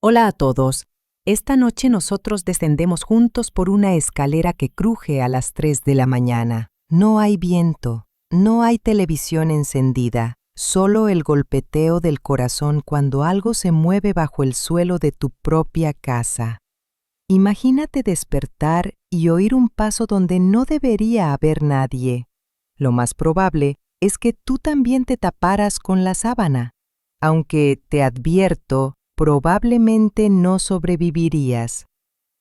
Hola a todos. Esta noche nosotros descendemos juntos por una escalera que cruje a las 3 de la mañana. No hay viento, no hay televisión encendida, solo el golpeteo del corazón cuando algo se mueve bajo el suelo de tu propia casa. Imagínate despertar y oír un paso donde no debería haber nadie. Lo más probable es que tú también te taparas con la sábana, aunque te advierto, probablemente no sobrevivirías.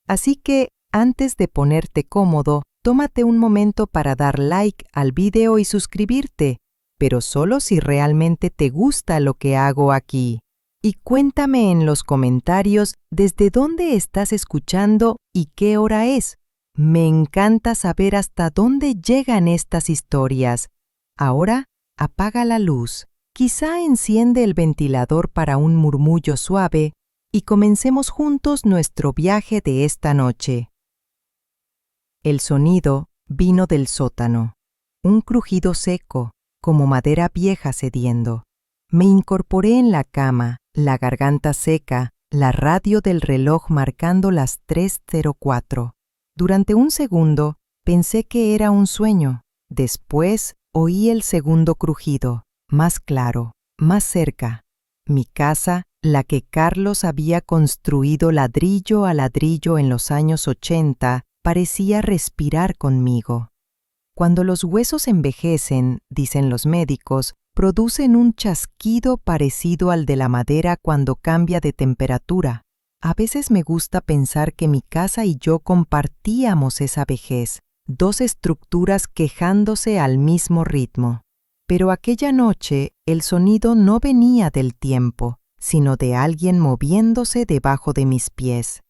Así que, antes de ponerte cómodo, tómate un momento para dar like al video y suscribirte, pero solo si realmente te gusta lo que hago aquí. Y cuéntame en los comentarios desde dónde estás escuchando y qué hora es. Me encanta saber hasta dónde llegan estas historias. Ahora, apaga la luz. Quizá enciende el ventilador para un murmullo suave y comencemos juntos nuestro viaje de esta noche. El sonido vino del sótano, un crujido seco, como madera vieja cediendo. Me incorporé en la cama, la garganta seca, la radio del reloj marcando las 3:04. Durante un segundo pensé que era un sueño. Después oí el segundo crujido. Más claro, más cerca. Mi casa, la que Carlos había construido ladrillo a ladrillo en los años 80, parecía respirar conmigo. Cuando los huesos envejecen, dicen los médicos, producen un chasquido parecido al de la madera cuando cambia de temperatura. A veces me gusta pensar que mi casa y yo compartíamos esa vejez, dos estructuras quejándose al mismo ritmo. Pero aquella noche el sonido no venía del tiempo, sino de alguien moviéndose debajo de mis pies.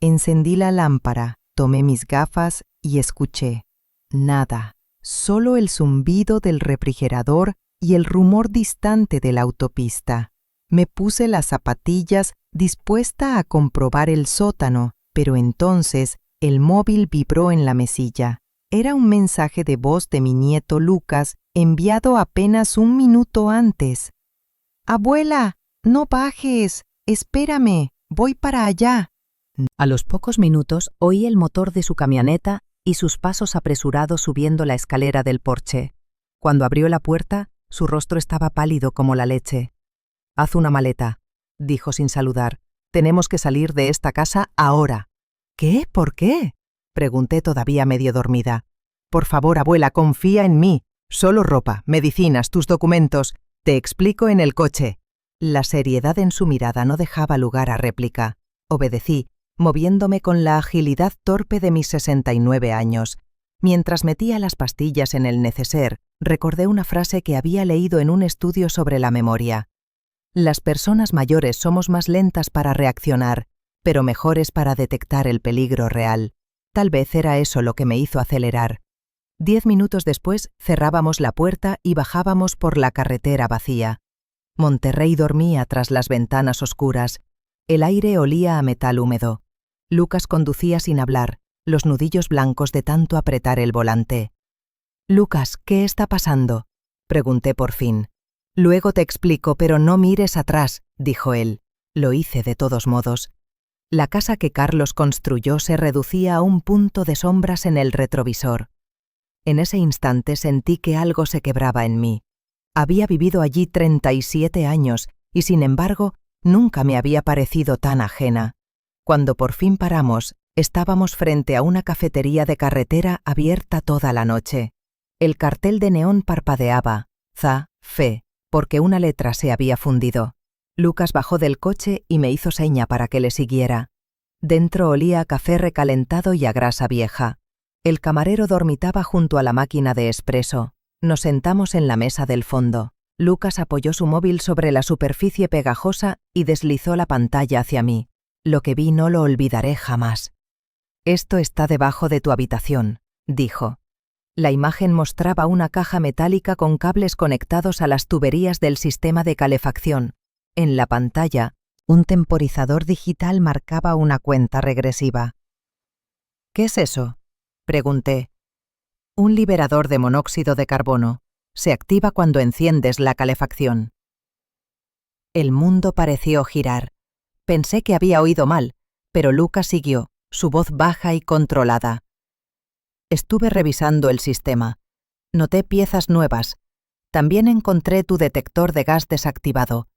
Encendí la lámpara, tomé mis gafas y escuché. Nada, solo el zumbido del refrigerador y el rumor distante de la autopista. Me puse las zapatillas dispuesta a comprobar el sótano, pero entonces el móvil vibró en la mesilla. Era un mensaje de voz de mi nieto Lucas, enviado apenas un minuto antes. «Abuela, no bajes, espérame, voy para allá». A los pocos minutos oí el motor de su camioneta y sus pasos apresurados subiendo la escalera del porche. Cuando abrió la puerta, su rostro estaba pálido como la leche. «Haz una maleta», dijo sin saludar. «Tenemos que salir de esta casa ahora». «¿Qué? ¿Por qué?», pregunté todavía medio dormida. «Por favor, abuela, confía en mí. Solo ropa, medicinas, tus documentos. Te explico en el coche». La seriedad en su mirada no dejaba lugar a réplica. Obedecí, moviéndome con la agilidad torpe de mis 69 años. Mientras metía las pastillas en el neceser, recordé una frase que había leído en un estudio sobre la memoria. Las personas mayores somos más lentas para reaccionar, pero mejores para detectar el peligro real. Tal vez era eso lo que me hizo acelerar. 10 minutos después cerrábamos la puerta y bajábamos por la carretera vacía. Monterrey dormía tras las ventanas oscuras. El aire olía a metal húmedo. Lucas conducía sin hablar, los nudillos blancos de tanto apretar el volante. «Lucas, ¿qué está pasando?», pregunté por fin. «Luego te explico, pero no mires atrás», dijo él. Lo hice de todos modos. La casa que Carlos construyó se reducía a un punto de sombras en el retrovisor. En ese instante sentí que algo se quebraba en mí. Había vivido allí 37 años y, sin embargo, nunca me había parecido tan ajena. Cuando por fin paramos, estábamos frente a una cafetería de carretera abierta toda la noche. El cartel de neón parpadeaba, ZA, FE, porque una letra se había fundido. Lucas bajó del coche y me hizo seña para que le siguiera. Dentro olía a café recalentado y a grasa vieja. El camarero dormitaba junto a la máquina de espresso. Nos sentamos en la mesa del fondo. Lucas apoyó su móvil sobre la superficie pegajosa y deslizó la pantalla hacia mí. Lo que vi no lo olvidaré jamás. «Esto está debajo de tu habitación», dijo. La imagen mostraba una caja metálica con cables conectados a las tuberías del sistema de calefacción. En la pantalla, un temporizador digital marcaba una cuenta regresiva. «¿Qué es eso?», pregunté. «Un liberador de monóxido de carbono. Se activa cuando enciendes la calefacción». El mundo pareció girar. Pensé que había oído mal, pero Lucas siguió, su voz baja y controlada. Estuve revisando el sistema. Noté piezas nuevas. También encontré tu detector de gas desactivado.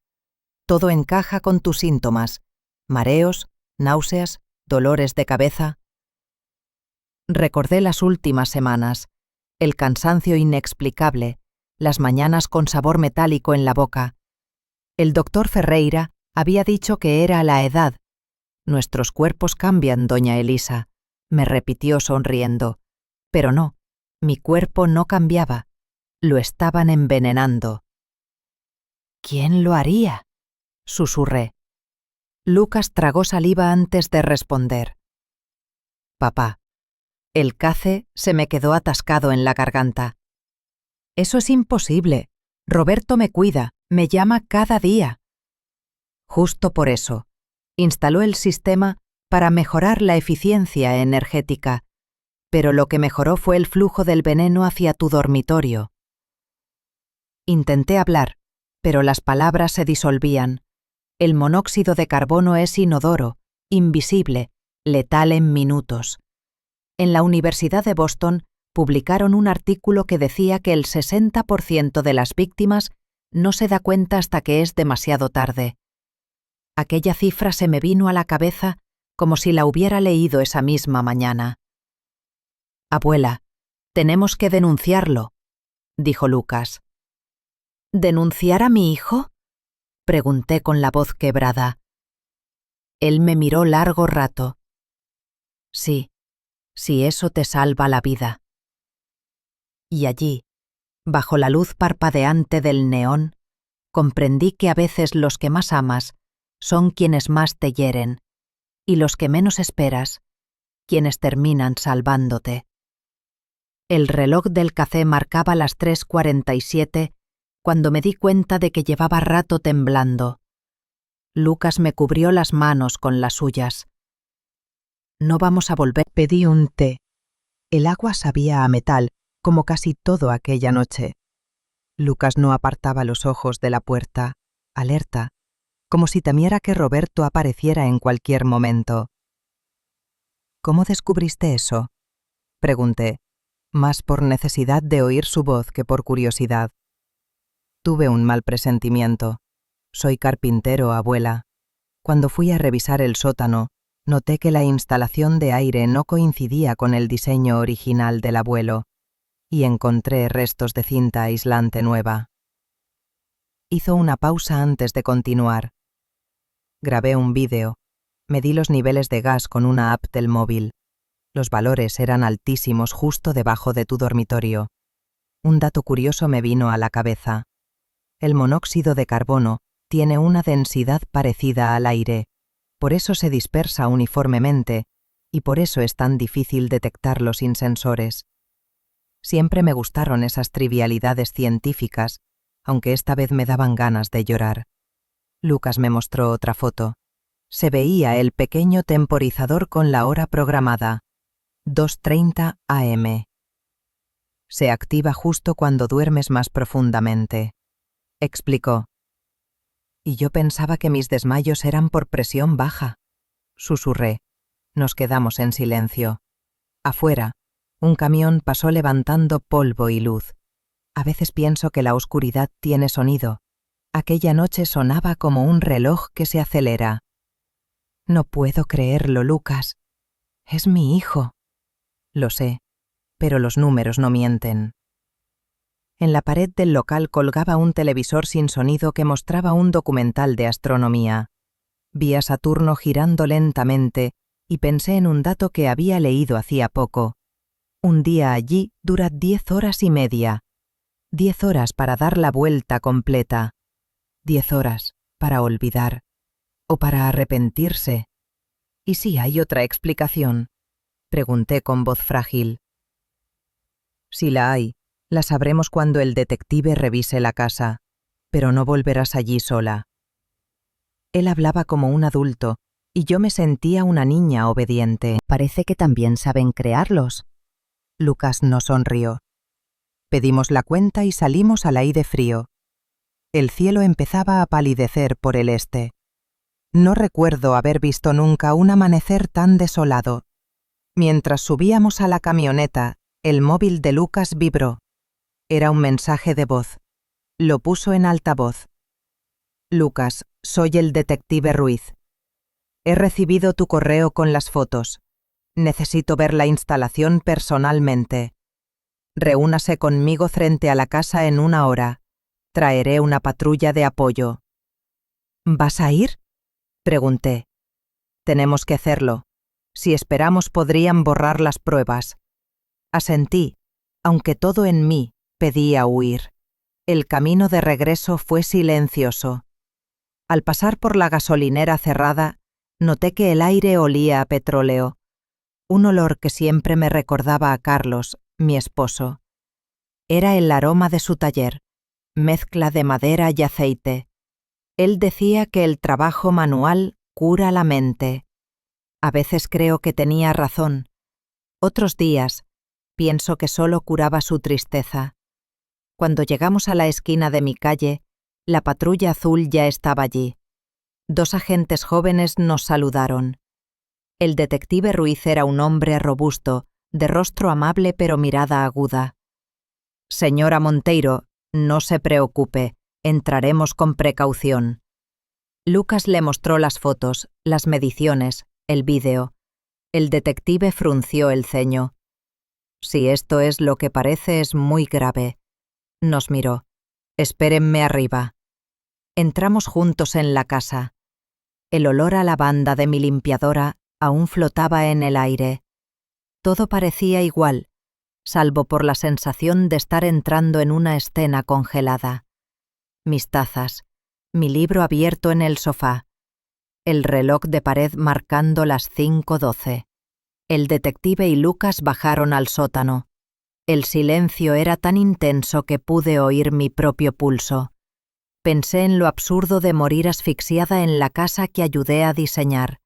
Todo encaja con tus síntomas: mareos, náuseas, dolores de cabeza. Recordé las últimas semanas, el cansancio inexplicable, las mañanas con sabor metálico en la boca. El doctor Ferreira había dicho que era la edad. Nuestros cuerpos cambian, doña Elisa, me repitió sonriendo. Pero no, mi cuerpo no cambiaba. Lo estaban envenenando. ¿Quién lo haría?, susurré. Lucas tragó saliva antes de responder. Papá. El cace se me quedó atascado en la garganta. Eso es imposible. Roberto me cuida, me llama cada día. Justo por eso, instaló el sistema para mejorar la eficiencia energética, pero lo que mejoró fue el flujo del veneno hacia tu dormitorio. Intenté hablar, pero las palabras se disolvían. El monóxido de carbono es inodoro, invisible, letal en minutos. En la Universidad de Boston publicaron un artículo que decía que el 60% de las víctimas no se da cuenta hasta que es demasiado tarde. Aquella cifra se me vino a la cabeza como si la hubiera leído esa misma mañana. Abuela, tenemos que denunciarlo, dijo Lucas. ¿Denunciar a mi hijo?, pregunté con la voz quebrada. Él me miró largo rato. Sí, si eso te salva la vida. Y allí, bajo la luz parpadeante del neón, comprendí que a veces los que más amas son quienes más te hieren, y los que menos esperas, quienes terminan salvándote. El reloj del café marcaba las 3:47 cuando me di cuenta de que llevaba rato temblando. Lucas me cubrió las manos con las suyas. No vamos a volver. Pedí un té. El agua sabía a metal, como casi todo aquella noche. Lucas no apartaba los ojos de la puerta, alerta, como si temiera que Roberto apareciera en cualquier momento. ¿Cómo descubriste eso?, pregunté, más por necesidad de oír su voz que por curiosidad. Tuve un mal presentimiento. Soy carpintero, abuela. Cuando fui a revisar el sótano, noté que la instalación de aire no coincidía con el diseño original del abuelo, y encontré restos de cinta aislante nueva. Hizo una pausa antes de continuar. Grabé un vídeo. Medí los niveles de gas con una app del móvil. Los valores eran altísimos justo debajo de tu dormitorio. Un dato curioso me vino a la cabeza. El monóxido de carbono tiene una densidad parecida al aire, por eso se dispersa uniformemente y por eso es tan difícil detectarlo sin sensores. Siempre me gustaron esas trivialidades científicas, aunque esta vez me daban ganas de llorar. Lucas me mostró otra foto. Se veía el pequeño temporizador con la hora programada, 2:30 am. Se activa justo cuando duermes más profundamente, explicó. Y yo pensaba que mis desmayos eran por presión baja, susurré. Nos quedamos en silencio. Afuera, un camión pasó levantando polvo y luz. A veces pienso que la oscuridad tiene sonido. Aquella noche sonaba como un reloj que se acelera. No puedo creerlo, Lucas. Es mi hijo. Lo sé, pero los números no mienten. En la pared del local colgaba un televisor sin sonido que mostraba un documental de astronomía. Vi a Saturno girando lentamente y pensé en un dato que había leído hacía poco. Un día allí dura 10 horas y media. 10 horas para dar la vuelta completa. 10 horas para olvidar. O para arrepentirse. ¿Y si hay otra explicación?, pregunté con voz frágil. Si la hay, la sabremos cuando el detective revise la casa, pero no volverás allí sola. Él hablaba como un adulto, y yo me sentía una niña obediente. Parece que también saben crearlos. Lucas no sonrió. Pedimos la cuenta y salimos al aire frío. El cielo empezaba a palidecer por el este. No recuerdo haber visto nunca un amanecer tan desolado. Mientras subíamos a la camioneta, el móvil de Lucas vibró. Era un mensaje de voz. Lo puso en altavoz. Lucas, soy el detective Ruiz. He recibido tu correo con las fotos. Necesito ver la instalación personalmente. Reúnase conmigo frente a la casa en 1 hora. Traeré una patrulla de apoyo. ¿Vas a ir?, pregunté. Tenemos que hacerlo. Si esperamos podrían borrar las pruebas. Asentí, aunque todo en mí pedía huir. El camino de regreso fue silencioso. Al pasar por la gasolinera cerrada, noté que el aire olía a petróleo, un olor que siempre me recordaba a Carlos, mi esposo. Era el aroma de su taller, mezcla de madera y aceite. Él decía que el trabajo manual cura la mente. A veces creo que tenía razón. Otros días pienso que solo curaba su tristeza. Cuando llegamos a la esquina de mi calle, la patrulla azul ya estaba allí. 2 agentes jóvenes nos saludaron. El detective Ruiz era un hombre robusto, de rostro amable pero mirada aguda. Señora Monteiro, no se preocupe, entraremos con precaución. Lucas le mostró las fotos, las mediciones, el vídeo. El detective frunció el ceño. Si esto es lo que parece, es muy grave. Nos miró. Espérenme arriba. Entramos juntos en la casa. El olor a lavanda de mi limpiadora aún flotaba en el aire. Todo parecía igual, salvo por la sensación de estar entrando en una escena congelada. Mis tazas, mi libro abierto en el sofá, el reloj de pared marcando las 5:12. El detective y Lucas bajaron al sótano. El silencio era tan intenso que pude oír mi propio pulso. Pensé en lo absurdo de morir asfixiada en la casa que ayudé a diseñar.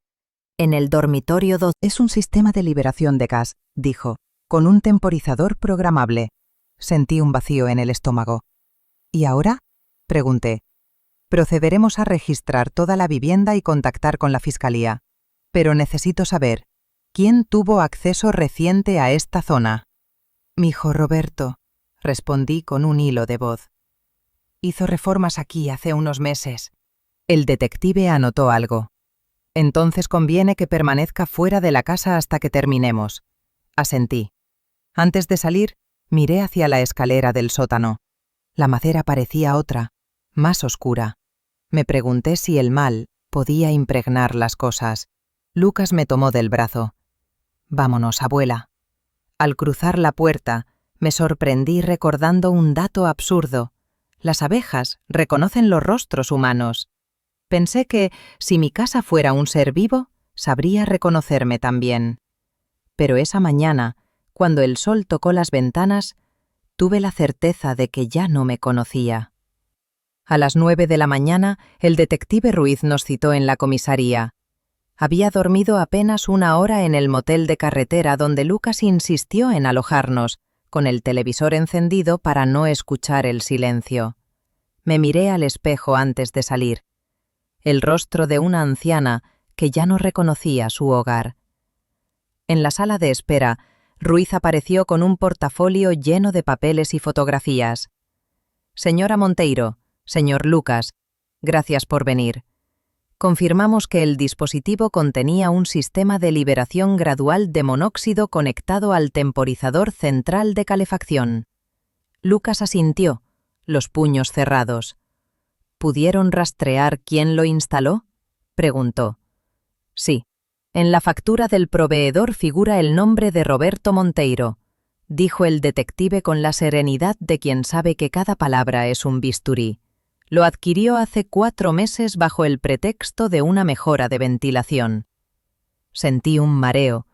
En el dormitorio 2. Es un sistema de liberación de gas, dijo, con un temporizador programable. Sentí un vacío en el estómago. ¿Y ahora?, pregunté. Procederemos a registrar toda la vivienda y contactar con la fiscalía. Pero necesito saber, ¿quién tuvo acceso reciente a esta zona? Mi hijo Roberto, respondí con un hilo de voz. Hizo reformas aquí hace unos meses. El detective anotó algo. Entonces conviene que permanezca fuera de la casa hasta que terminemos. Asentí. Antes de salir, miré hacia la escalera del sótano. La madera parecía otra, más oscura. Me pregunté si el mal podía impregnar las cosas. Lucas me tomó del brazo. Vámonos, abuela. Al cruzar la puerta, me sorprendí recordando un dato absurdo. Las abejas reconocen los rostros humanos. Pensé que, si mi casa fuera un ser vivo, sabría reconocerme también. Pero esa mañana, cuando el sol tocó las ventanas, tuve la certeza de que ya no me conocía. A las 9 de la mañana, el detective Ruiz nos citó en la comisaría. Había dormido apenas 1 hora en el motel de carretera donde Lucas insistió en alojarnos, con el televisor encendido para no escuchar el silencio. Me miré al espejo antes de salir. El rostro de una anciana que ya no reconocía su hogar. En la sala de espera, Ruiz apareció con un portafolio lleno de papeles y fotografías. Señora Monteiro, señor Lucas, gracias por venir. Confirmamos que el dispositivo contenía un sistema de liberación gradual de monóxido conectado al temporizador central de calefacción. Lucas asintió, los puños cerrados. ¿Pudieron rastrear quién lo instaló?, preguntó. Sí. En la factura del proveedor figura el nombre de Roberto Monteiro, dijo el detective con la serenidad de quien sabe que cada palabra es un bisturí. Lo adquirió hace 4 meses bajo el pretexto de una mejora de ventilación. Sentí un mareo.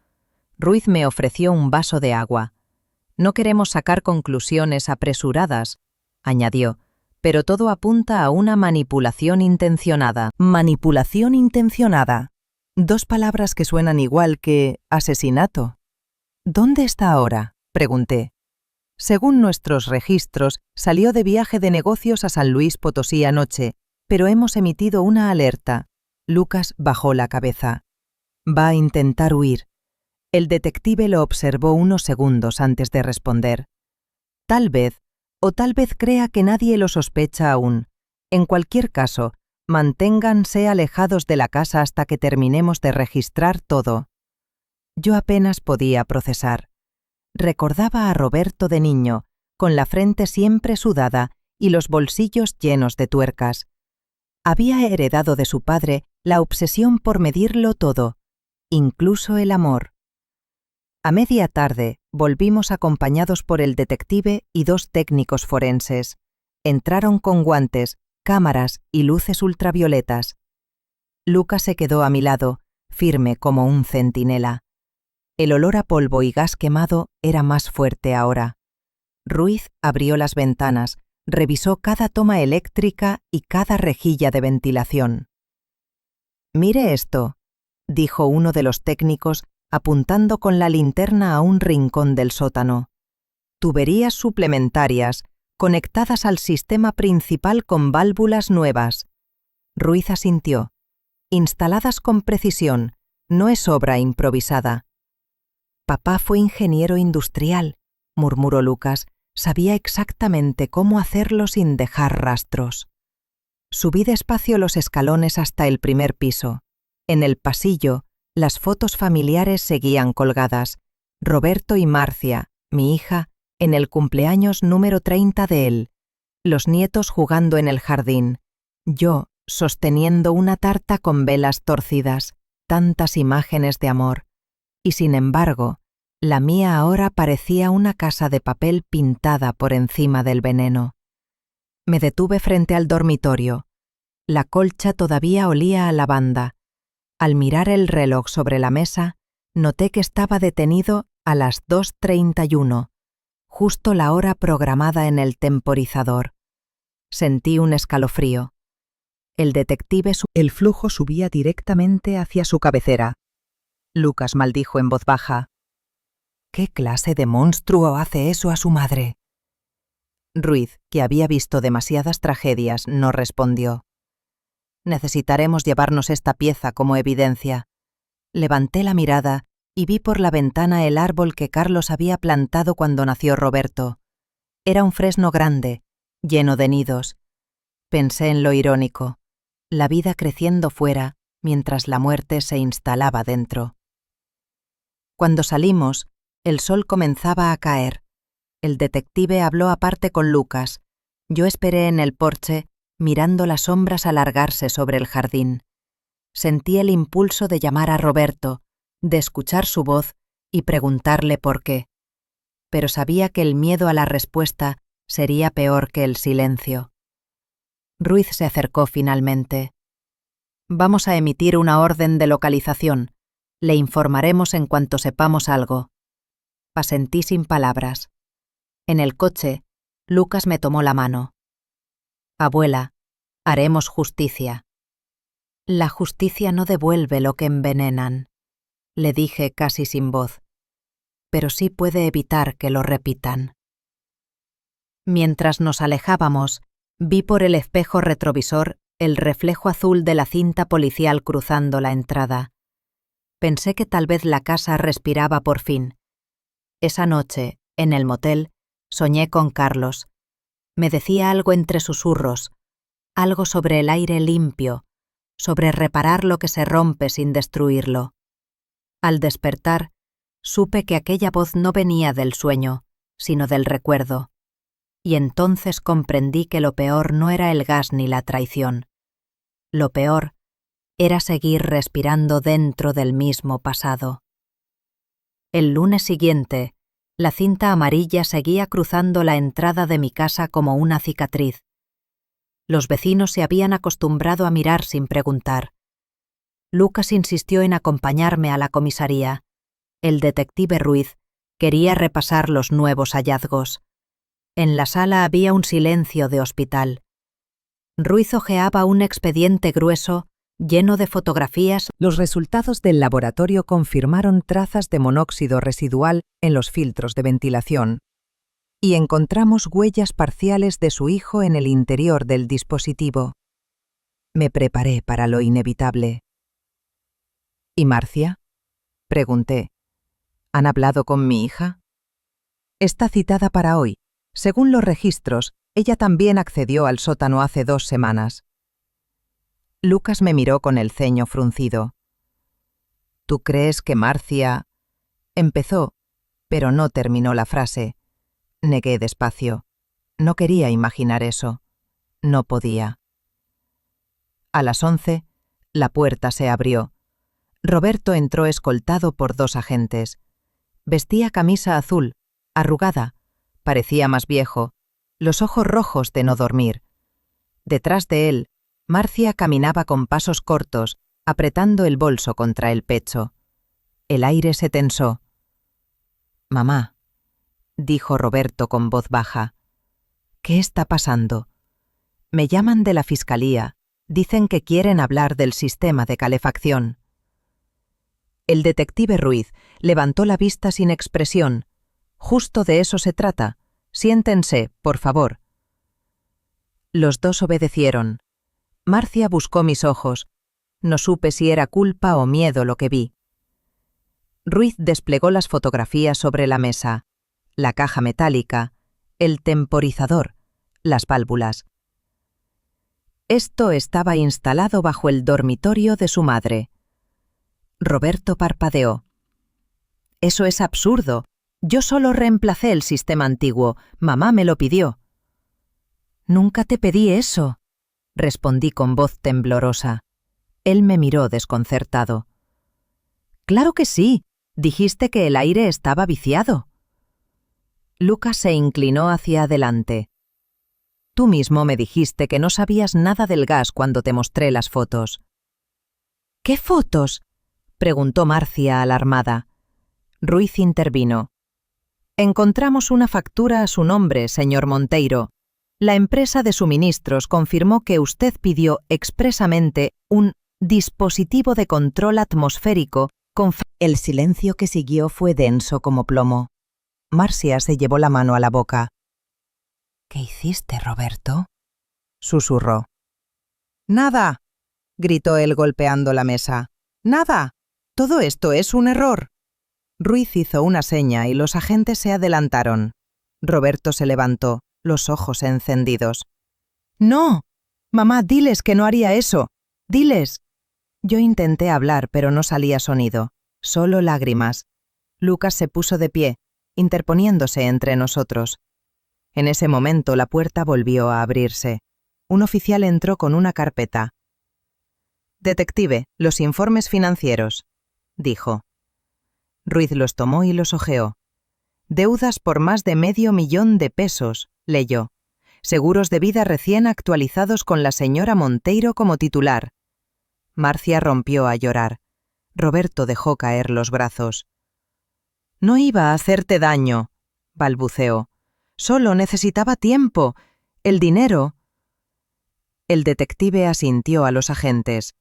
Ruiz me ofreció un vaso de agua. No queremos sacar conclusiones apresuradas, añadió, pero todo apunta a una manipulación intencionada. Manipulación intencionada. 2 palabras que suenan igual que asesinato. ¿Dónde está ahora?, pregunté. Según nuestros registros, salió de viaje de negocios a San Luis Potosí anoche, pero hemos emitido una alerta. Lucas bajó la cabeza. Va a intentar huir. El detective lo observó unos segundos antes de responder. Tal vez crea que nadie lo sospecha aún. En cualquier caso, manténganse alejados de la casa hasta que terminemos de registrar todo. Yo apenas podía procesar. Recordaba a Roberto de niño, con la frente siempre sudada y los bolsillos llenos de tuercas. Había heredado de su padre la obsesión por medirlo todo, incluso el amor. A media tarde volvimos acompañados por el detective y 2 técnicos forenses. Entraron con guantes, cámaras y luces ultravioletas. Lucas se quedó a mi lado, firme como un centinela. El olor a polvo y gas quemado era más fuerte ahora. Ruiz abrió las ventanas, revisó cada toma eléctrica y cada rejilla de ventilación. «Mire esto», dijo uno de los técnicos, apuntando con la linterna a un rincón del sótano. «Tuberías suplementarias, conectadas al sistema principal con válvulas nuevas». Ruiz asintió. «Instaladas con precisión, no es obra improvisada». «Papá fue ingeniero industrial», murmuró Lucas. «Sabía exactamente cómo hacerlo sin dejar rastros». Subí despacio los escalones hasta el primer piso. En el pasillo, las fotos familiares seguían colgadas. Roberto y Marcia, mi hija, en el cumpleaños número 30 de él. Los nietos jugando en el jardín. Yo, sosteniendo una tarta con velas torcidas. Tantas imágenes de amor. Y sin embargo, la mía ahora parecía una casa de papel pintada por encima del veneno. Me detuve frente al dormitorio. La colcha todavía olía a lavanda. Al mirar el reloj sobre la mesa, noté que estaba detenido a las 2:31, justo la hora programada en el temporizador. Sentí un escalofrío. El detective el flujo subía directamente hacia su cabecera. Lucas maldijo en voz baja. «¿Qué clase de monstruo hace eso a su madre?» Ruiz, que había visto demasiadas tragedias, no respondió. «Necesitaremos llevarnos esta pieza como evidencia». Levanté la mirada y vi por la ventana el árbol que Carlos había plantado cuando nació Roberto. Era un fresno grande, lleno de nidos. Pensé en lo irónico, la vida creciendo fuera mientras la muerte se instalaba dentro. Cuando salimos, el sol comenzaba a caer. El detective habló aparte con Lucas. Yo esperé en el porche, mirando las sombras alargarse sobre el jardín. Sentí el impulso de llamar a Roberto, de escuchar su voz y preguntarle por qué. Pero sabía que el miedo a la respuesta sería peor que el silencio. Ruiz se acercó finalmente. «Vamos a emitir una orden de localización. Le informaremos en cuanto sepamos algo». Asentí sin palabras. En el coche, Lucas me tomó la mano. «Abuela, haremos justicia». «La justicia no devuelve lo que envenenan», le dije casi sin voz, «pero sí puede evitar que lo repitan». Mientras nos alejábamos, vi por el espejo retrovisor el reflejo azul de la cinta policial cruzando la entrada. Pensé que tal vez la casa respiraba por fin. Esa noche, en el motel, soñé con Carlos. Me decía algo entre susurros, algo sobre el aire limpio, sobre reparar lo que se rompe sin destruirlo. Al despertar, supe que aquella voz no venía del sueño, sino del recuerdo. Y entonces comprendí que lo peor no era el gas ni la traición. Lo peor era seguir respirando dentro del mismo pasado. El lunes siguiente, la cinta amarilla seguía cruzando la entrada de mi casa como una cicatriz. Los vecinos se habían acostumbrado a mirar sin preguntar. Lucas insistió en acompañarme a la comisaría. El detective Ruiz quería repasar los nuevos hallazgos. En la sala había un silencio de hospital. Ruiz hojeaba un expediente grueso lleno de fotografías. Los resultados del laboratorio confirmaron trazas de monóxido residual en los filtros de ventilación y encontramos huellas parciales de su hijo en el interior del dispositivo. Me preparé para lo inevitable. ¿Y Marcia? Pregunté. ¿Han hablado con mi hija? Está citada para hoy. Según los registros, ella también accedió al sótano hace 2 semanas. Lucas me miró con el ceño fruncido. ¿Tú crees que Marcia...? Empezó, pero no terminó la frase. Negué despacio. No quería imaginar eso. No podía. A las 11, la puerta se abrió. Roberto entró escoltado por 2 agentes. Vestía camisa azul, arrugada, parecía más viejo, los ojos rojos de no dormir. Detrás de él, Marcia caminaba con pasos cortos, apretando el bolso contra el pecho. El aire se tensó. «Mamá», dijo Roberto con voz baja. «¿Qué está pasando? Me llaman de la fiscalía. Dicen que quieren hablar del sistema de calefacción». El detective Ruiz levantó la vista sin expresión. «Justo de eso se trata. Siéntense, por favor». Los 2 obedecieron. Marcia buscó mis ojos. No supe si era culpa o miedo lo que vi. Ruiz desplegó las fotografías sobre la mesa, la caja metálica, el temporizador, las válvulas. Esto estaba instalado bajo el dormitorio de su madre. Roberto parpadeó. «Eso es absurdo. Yo solo reemplacé el sistema antiguo. Mamá me lo pidió». «Nunca te pedí eso», respondí con voz temblorosa. Él me miró desconcertado. «Claro que sí. Dijiste que el aire estaba viciado». Lucas se inclinó hacia adelante. «Tú mismo me dijiste que no sabías nada del gas cuando te mostré las fotos». «¿Qué fotos?», preguntó Marcia alarmada. Ruiz intervino. «Encontramos una factura a su nombre, señor Monteiro. La empresa de suministros confirmó que usted pidió expresamente un dispositivo de control atmosférico con... El silencio que siguió fue denso como plomo. Marcia se llevó la mano a la boca. «¿Qué hiciste, Roberto?», susurró. «Nada», gritó él golpeando la mesa. «Nada. Todo esto es un error». Ruiz hizo una seña y los agentes se adelantaron. Roberto se levantó, los ojos encendidos. «No. Mamá, diles que no haría eso. Diles». Yo intenté hablar, pero no salía sonido, solo lágrimas. Lucas se puso de pie, interponiéndose entre nosotros. En ese momento la puerta volvió a abrirse. Un oficial entró con una carpeta. «Detective, los informes financieros», dijo. Ruiz los tomó y los hojeó. «Deudas por más de $500,000 de pesos», leyó. «Seguros de vida recién actualizados con la señora Monteiro como titular». Marcia rompió a llorar. Roberto dejó caer los brazos. «No iba a hacerte daño», balbuceó. «Solo necesitaba tiempo. El dinero». El detective asintió a los agentes.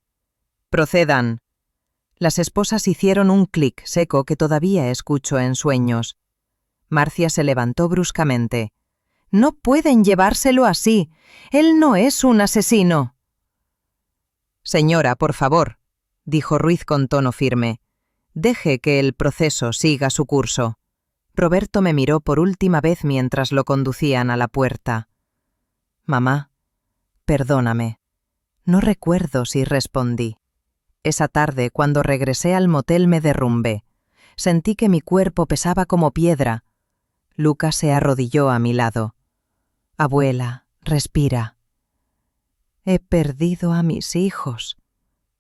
«Procedan». Las esposas hicieron un clic seco que todavía escucho en sueños. Marcia se levantó bruscamente. «No pueden llevárselo así. Él no es un asesino». «Señora, por favor», dijo Ruiz con tono firme. «Deje que el proceso siga su curso». Roberto me miró por última vez mientras lo conducían a la puerta. «Mamá, perdóname». No recuerdo si respondí. Esa tarde, cuando regresé al motel, me derrumbé. Sentí que mi cuerpo pesaba como piedra. Lucas se arrodilló a mi lado. «Abuela, respira». «He perdido a mis hijos»,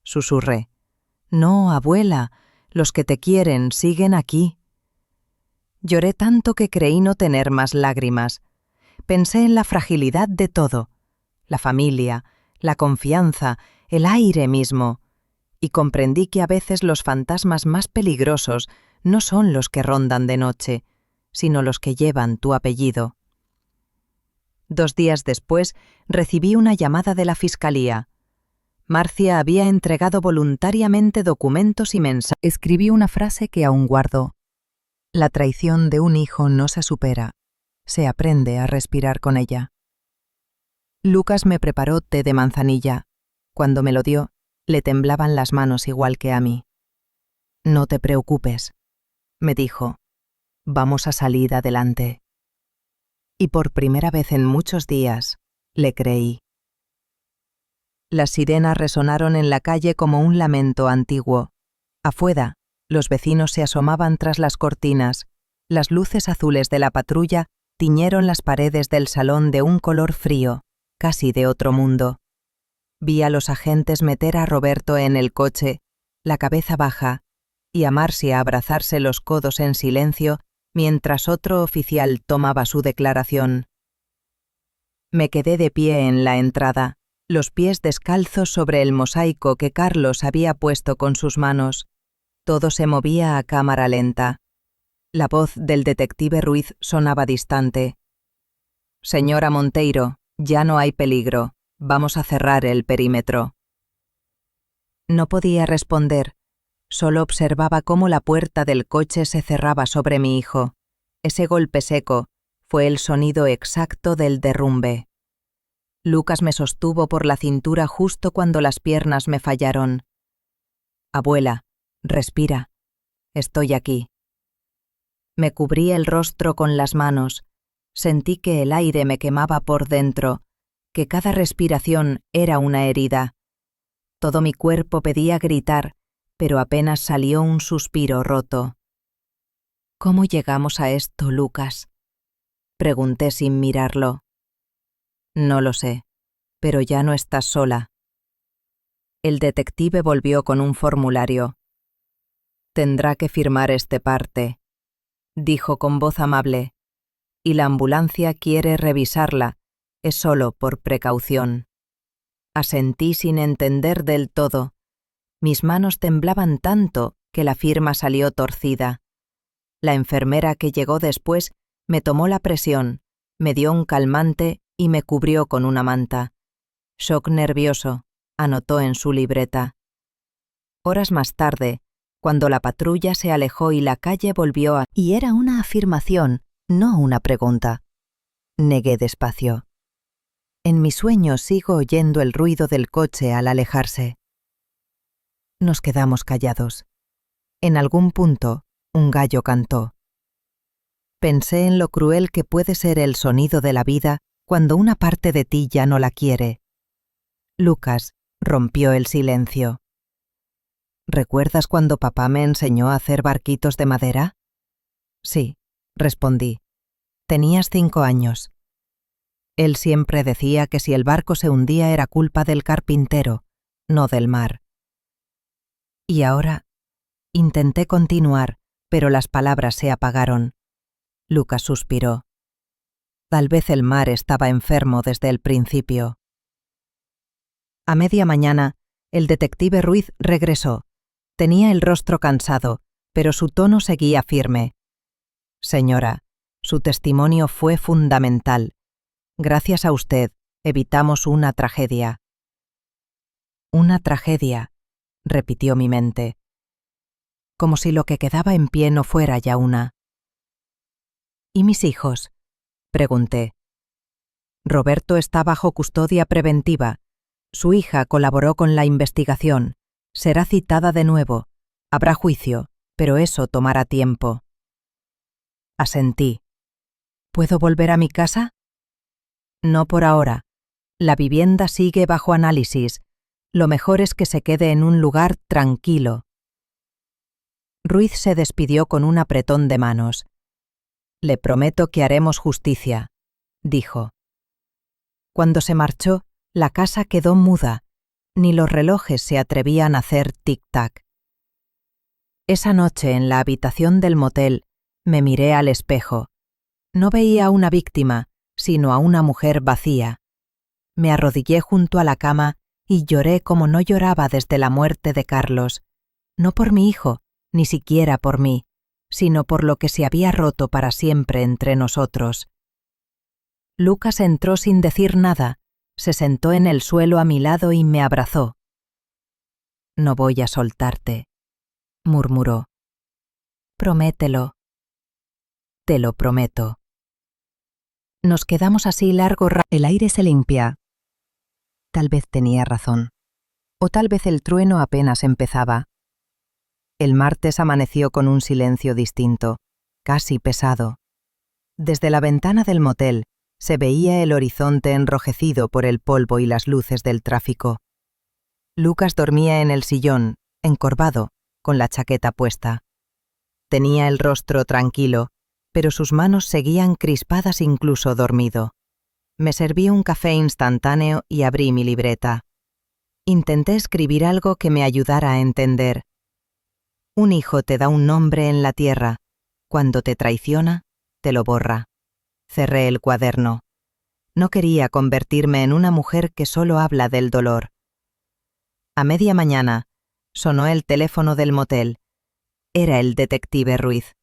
susurré. «No, abuela, los que te quieren siguen aquí». Lloré tanto que creí no tener más lágrimas. Pensé en la fragilidad de todo, la familia, la confianza, el aire mismo, y comprendí que a veces los fantasmas más peligrosos no son los que rondan de noche, sino los que llevan tu apellido. 2 días después recibí una llamada de la fiscalía. Marcia había entregado voluntariamente documentos y mensajes. Escribí una frase que aún guardo. La traición de un hijo no se supera, se aprende a respirar con ella. Lucas me preparó té de manzanilla. Cuando me lo dio, le temblaban las manos igual que a mí. «No te preocupes», me dijo. «Vamos a salir adelante». Y por primera vez en muchos días, le creí. Las sirenas resonaron en la calle como un lamento antiguo. Afuera, los vecinos se asomaban tras las cortinas. Las luces azules de la patrulla tiñeron las paredes del salón de un color frío, casi de otro mundo. Vi a los agentes meter a Roberto en el coche, la cabeza baja, y a Marcia abrazarse los codos en silencio mientras otro oficial tomaba su declaración. Me quedé de pie en la entrada, los pies descalzos sobre el mosaico que Carlos había puesto con sus manos. Todo se movía a cámara lenta. La voz del detective Ruiz sonaba distante. «Señora Monteiro, ya no hay peligro. Vamos a cerrar el perímetro». No podía responder. Solo observaba cómo la puerta del coche se cerraba sobre mi hijo. Ese golpe seco fue el sonido exacto del derrumbe. Lucas me sostuvo por la cintura justo cuando las piernas me fallaron. «Abuela, respira. Estoy aquí». Me cubrí el rostro con las manos. Sentí que el aire me quemaba por dentro, que cada respiración era una herida. Todo mi cuerpo pedía gritar, pero apenas salió un suspiro roto. «¿Cómo llegamos a esto, Lucas?», pregunté sin mirarlo. «No lo sé, pero ya no estás sola». El detective volvió con un formulario. «Tendrá que firmar este parte», dijo con voz amable, «y la ambulancia quiere revisarla, es solo por precaución». Asentí sin entender del todo. Mis manos temblaban tanto que la firma salió torcida. La enfermera que llegó después me tomó la presión, me dio un calmante y me cubrió con una manta. «Shock nervioso», anotó en su libreta. Horas más tarde, cuando la patrulla se alejó y la calle volvió a... Y era una afirmación, no una pregunta. Negué despacio. En mi sueño sigo oyendo el ruido del coche al alejarse. Nos quedamos callados. En algún punto, un gallo cantó. Pensé en lo cruel que puede ser el sonido de la vida cuando una parte de ti ya no la quiere. Lucas rompió el silencio. ¿Recuerdas cuando papá me enseñó a hacer barquitos de madera? Sí, respondí. Tenías 5 años. Él siempre decía que si el barco se hundía era culpa del carpintero, no del mar. Y ahora intenté continuar, pero las palabras se apagaron. Lucas suspiró. Tal vez el mar estaba enfermo desde el principio. A media mañana, el detective Ruiz regresó. Tenía el rostro cansado, pero su tono seguía firme. «Señora, su testimonio fue fundamental. Gracias a usted, evitamos una tragedia». «Una tragedia», repitió mi mente. Como si lo que quedaba en pie no fuera ya una. «¿Y mis hijos?», pregunté. «Roberto está bajo custodia preventiva. Su hija colaboró con la investigación. Será citada de nuevo. Habrá juicio, pero eso tomará tiempo». Asentí. «¿Puedo volver a mi casa?» «No por ahora. La vivienda sigue bajo análisis. Lo mejor es que se quede en un lugar tranquilo». Ruiz se despidió con un apretón de manos. «Le prometo que haremos justicia», dijo. Cuando se marchó, la casa quedó muda. Ni los relojes se atrevían a hacer tic-tac. Esa noche, en la habitación del motel, me miré al espejo. No veía a una víctima, sino a una mujer vacía. Me arrodillé junto a la cama y lloré como no lloraba desde la muerte de Carlos. No por mi hijo, ni siquiera por mí, sino por lo que se había roto para siempre entre nosotros. Lucas entró sin decir nada, se sentó en el suelo a mi lado y me abrazó. «No voy a soltarte», murmuró. «Promételo». «Te lo prometo». Nos quedamos así largo rato. El aire se limpia. Tal vez tenía razón. O tal vez el trueno apenas empezaba. El martes amaneció con un silencio distinto, casi pesado. Desde la ventana del motel se veía el horizonte enrojecido por el polvo y las luces del tráfico. Lucas dormía en el sillón, encorvado, con la chaqueta puesta. Tenía el rostro tranquilo, pero sus manos seguían crispadas incluso dormido. Me serví un café instantáneo y abrí mi libreta. Intenté escribir algo que me ayudara a entender. Un hijo te da un nombre en la tierra. Cuando te traiciona, te lo borra. Cerré el cuaderno. No quería convertirme en una mujer que solo habla del dolor. A media mañana, sonó el teléfono del motel. Era el detective Ruiz.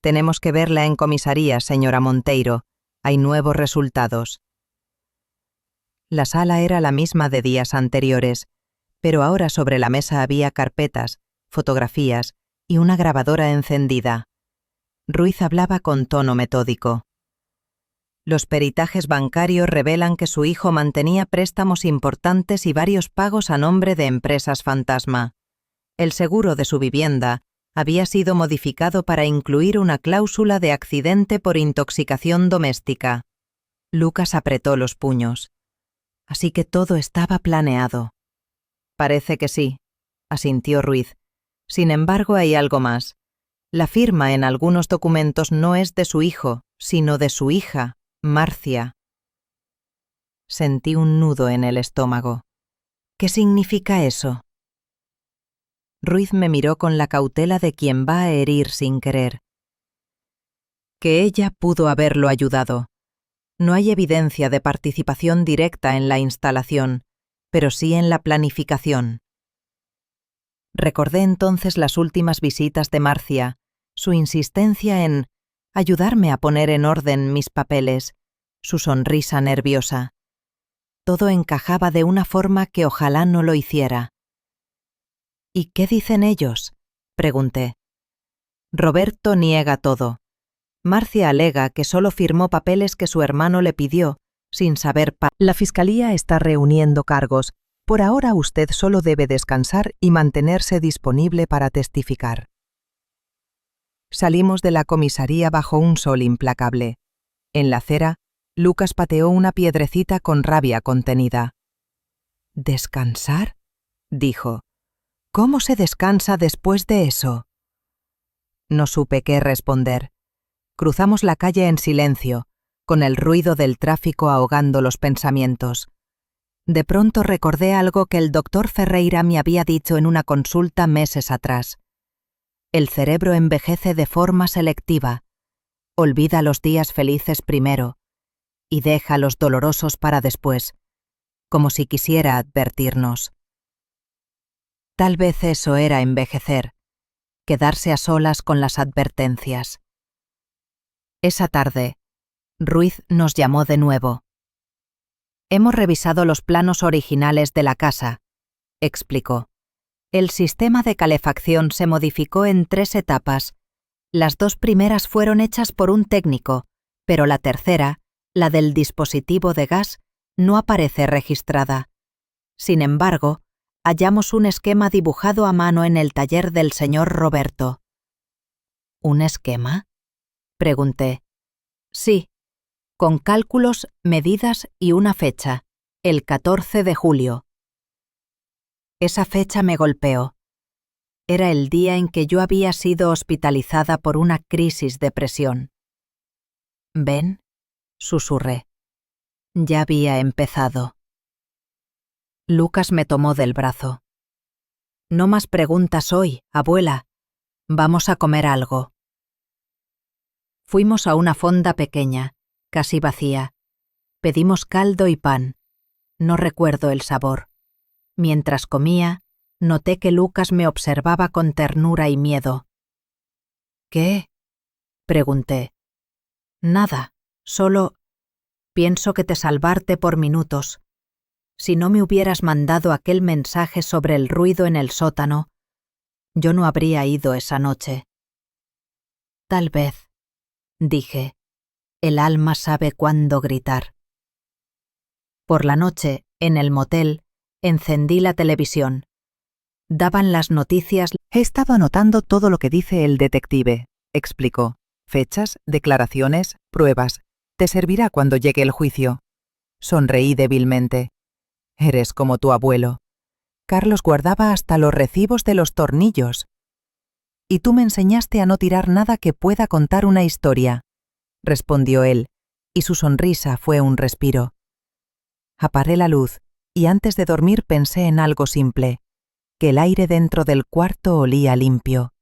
Tenemos que verla en comisaría, señora Monteiro. Hay nuevos resultados. La sala era la misma de días anteriores, pero ahora sobre la mesa había carpetas, fotografías y una grabadora encendida. Ruiz hablaba con tono metódico. Los peritajes bancarios revelan que su hijo mantenía préstamos importantes y varios pagos a nombre de empresas fantasma. El seguro de su vivienda había sido modificado para incluir una cláusula de accidente por intoxicación doméstica. Lucas apretó los puños. Así que todo estaba planeado. Parece que sí, asintió Ruiz. Sin embargo, hay algo más. La firma en algunos documentos no es de su hijo, sino de su hija, Marcia. Sentí un nudo en el estómago. ¿Qué significa eso? Ruiz me miró con la cautela de quien va a herir sin querer. Que ella pudo haberlo ayudado. No hay evidencia de participación directa en la instalación, pero sí en la planificación. Recordé entonces las últimas visitas de Marcia, su insistencia en ayudarme a poner en orden mis papeles, su sonrisa nerviosa. Todo encajaba de una forma que ojalá no lo hiciera. ¿Y qué dicen ellos?, pregunté. Roberto niega todo. Marcia alega que solo firmó papeles que su hermano le pidió, sin saber. La fiscalía está reuniendo cargos. Por ahora usted solo debe descansar y mantenerse disponible para testificar. Salimos de la comisaría bajo un sol implacable. En la acera, Lucas pateó una piedrecita con rabia contenida. ¿Descansar?, dijo. ¿Cómo se descansa después de eso? No supe qué responder. Cruzamos la calle en silencio, con el ruido del tráfico ahogando los pensamientos. De pronto recordé algo que el doctor Ferreira me había dicho en una consulta meses atrás. El cerebro envejece de forma selectiva, olvida los días felices primero y deja los dolorosos para después, como si quisiera advertirnos. Tal vez eso era envejecer, quedarse a solas con las advertencias. Esa tarde, Ruiz nos llamó de nuevo. Hemos revisado los planos originales de la casa, explicó. El sistema de calefacción se modificó en 3 etapas. Las 2 primeras fueron hechas por un técnico, pero la tercera, la del dispositivo de gas, no aparece registrada. Sin embargo, hallamos un esquema dibujado a mano en el taller del señor Roberto. ¿Un esquema?, pregunté. Sí, con cálculos, medidas y una fecha, el 14 de julio. Esa fecha me golpeó. Era el día en que yo había sido hospitalizada por una crisis de presión. «¿Ven?», susurré. Ya había empezado. Lucas me tomó del brazo. «No más preguntas hoy, abuela. Vamos a comer algo». Fuimos a una fonda pequeña, casi vacía. Pedimos caldo y pan. No recuerdo el sabor. Mientras comía, noté que Lucas me observaba con ternura y miedo. «¿Qué?», pregunté. «Nada, solo pienso que te salvaste por minutos. Si no me hubieras mandado aquel mensaje sobre el ruido en el sótano, yo no habría ido esa noche». «Tal vez», dije, «el alma sabe cuándo gritar». Por la noche, en el motel, Encendí la televisión. Daban las noticias. He estado anotando todo lo que dice el detective, explicó. Fechas, declaraciones, pruebas. Te servirá cuando llegue el juicio. Sonreí débilmente. Eres como tu abuelo. Carlos guardaba hasta los recibos de los tornillos. Y tú me enseñaste a no tirar nada que pueda contar una historia, respondió él, y su sonrisa fue un respiro. Apagué la luz, y antes de dormir pensé en algo simple, que el aire dentro del cuarto olía limpio,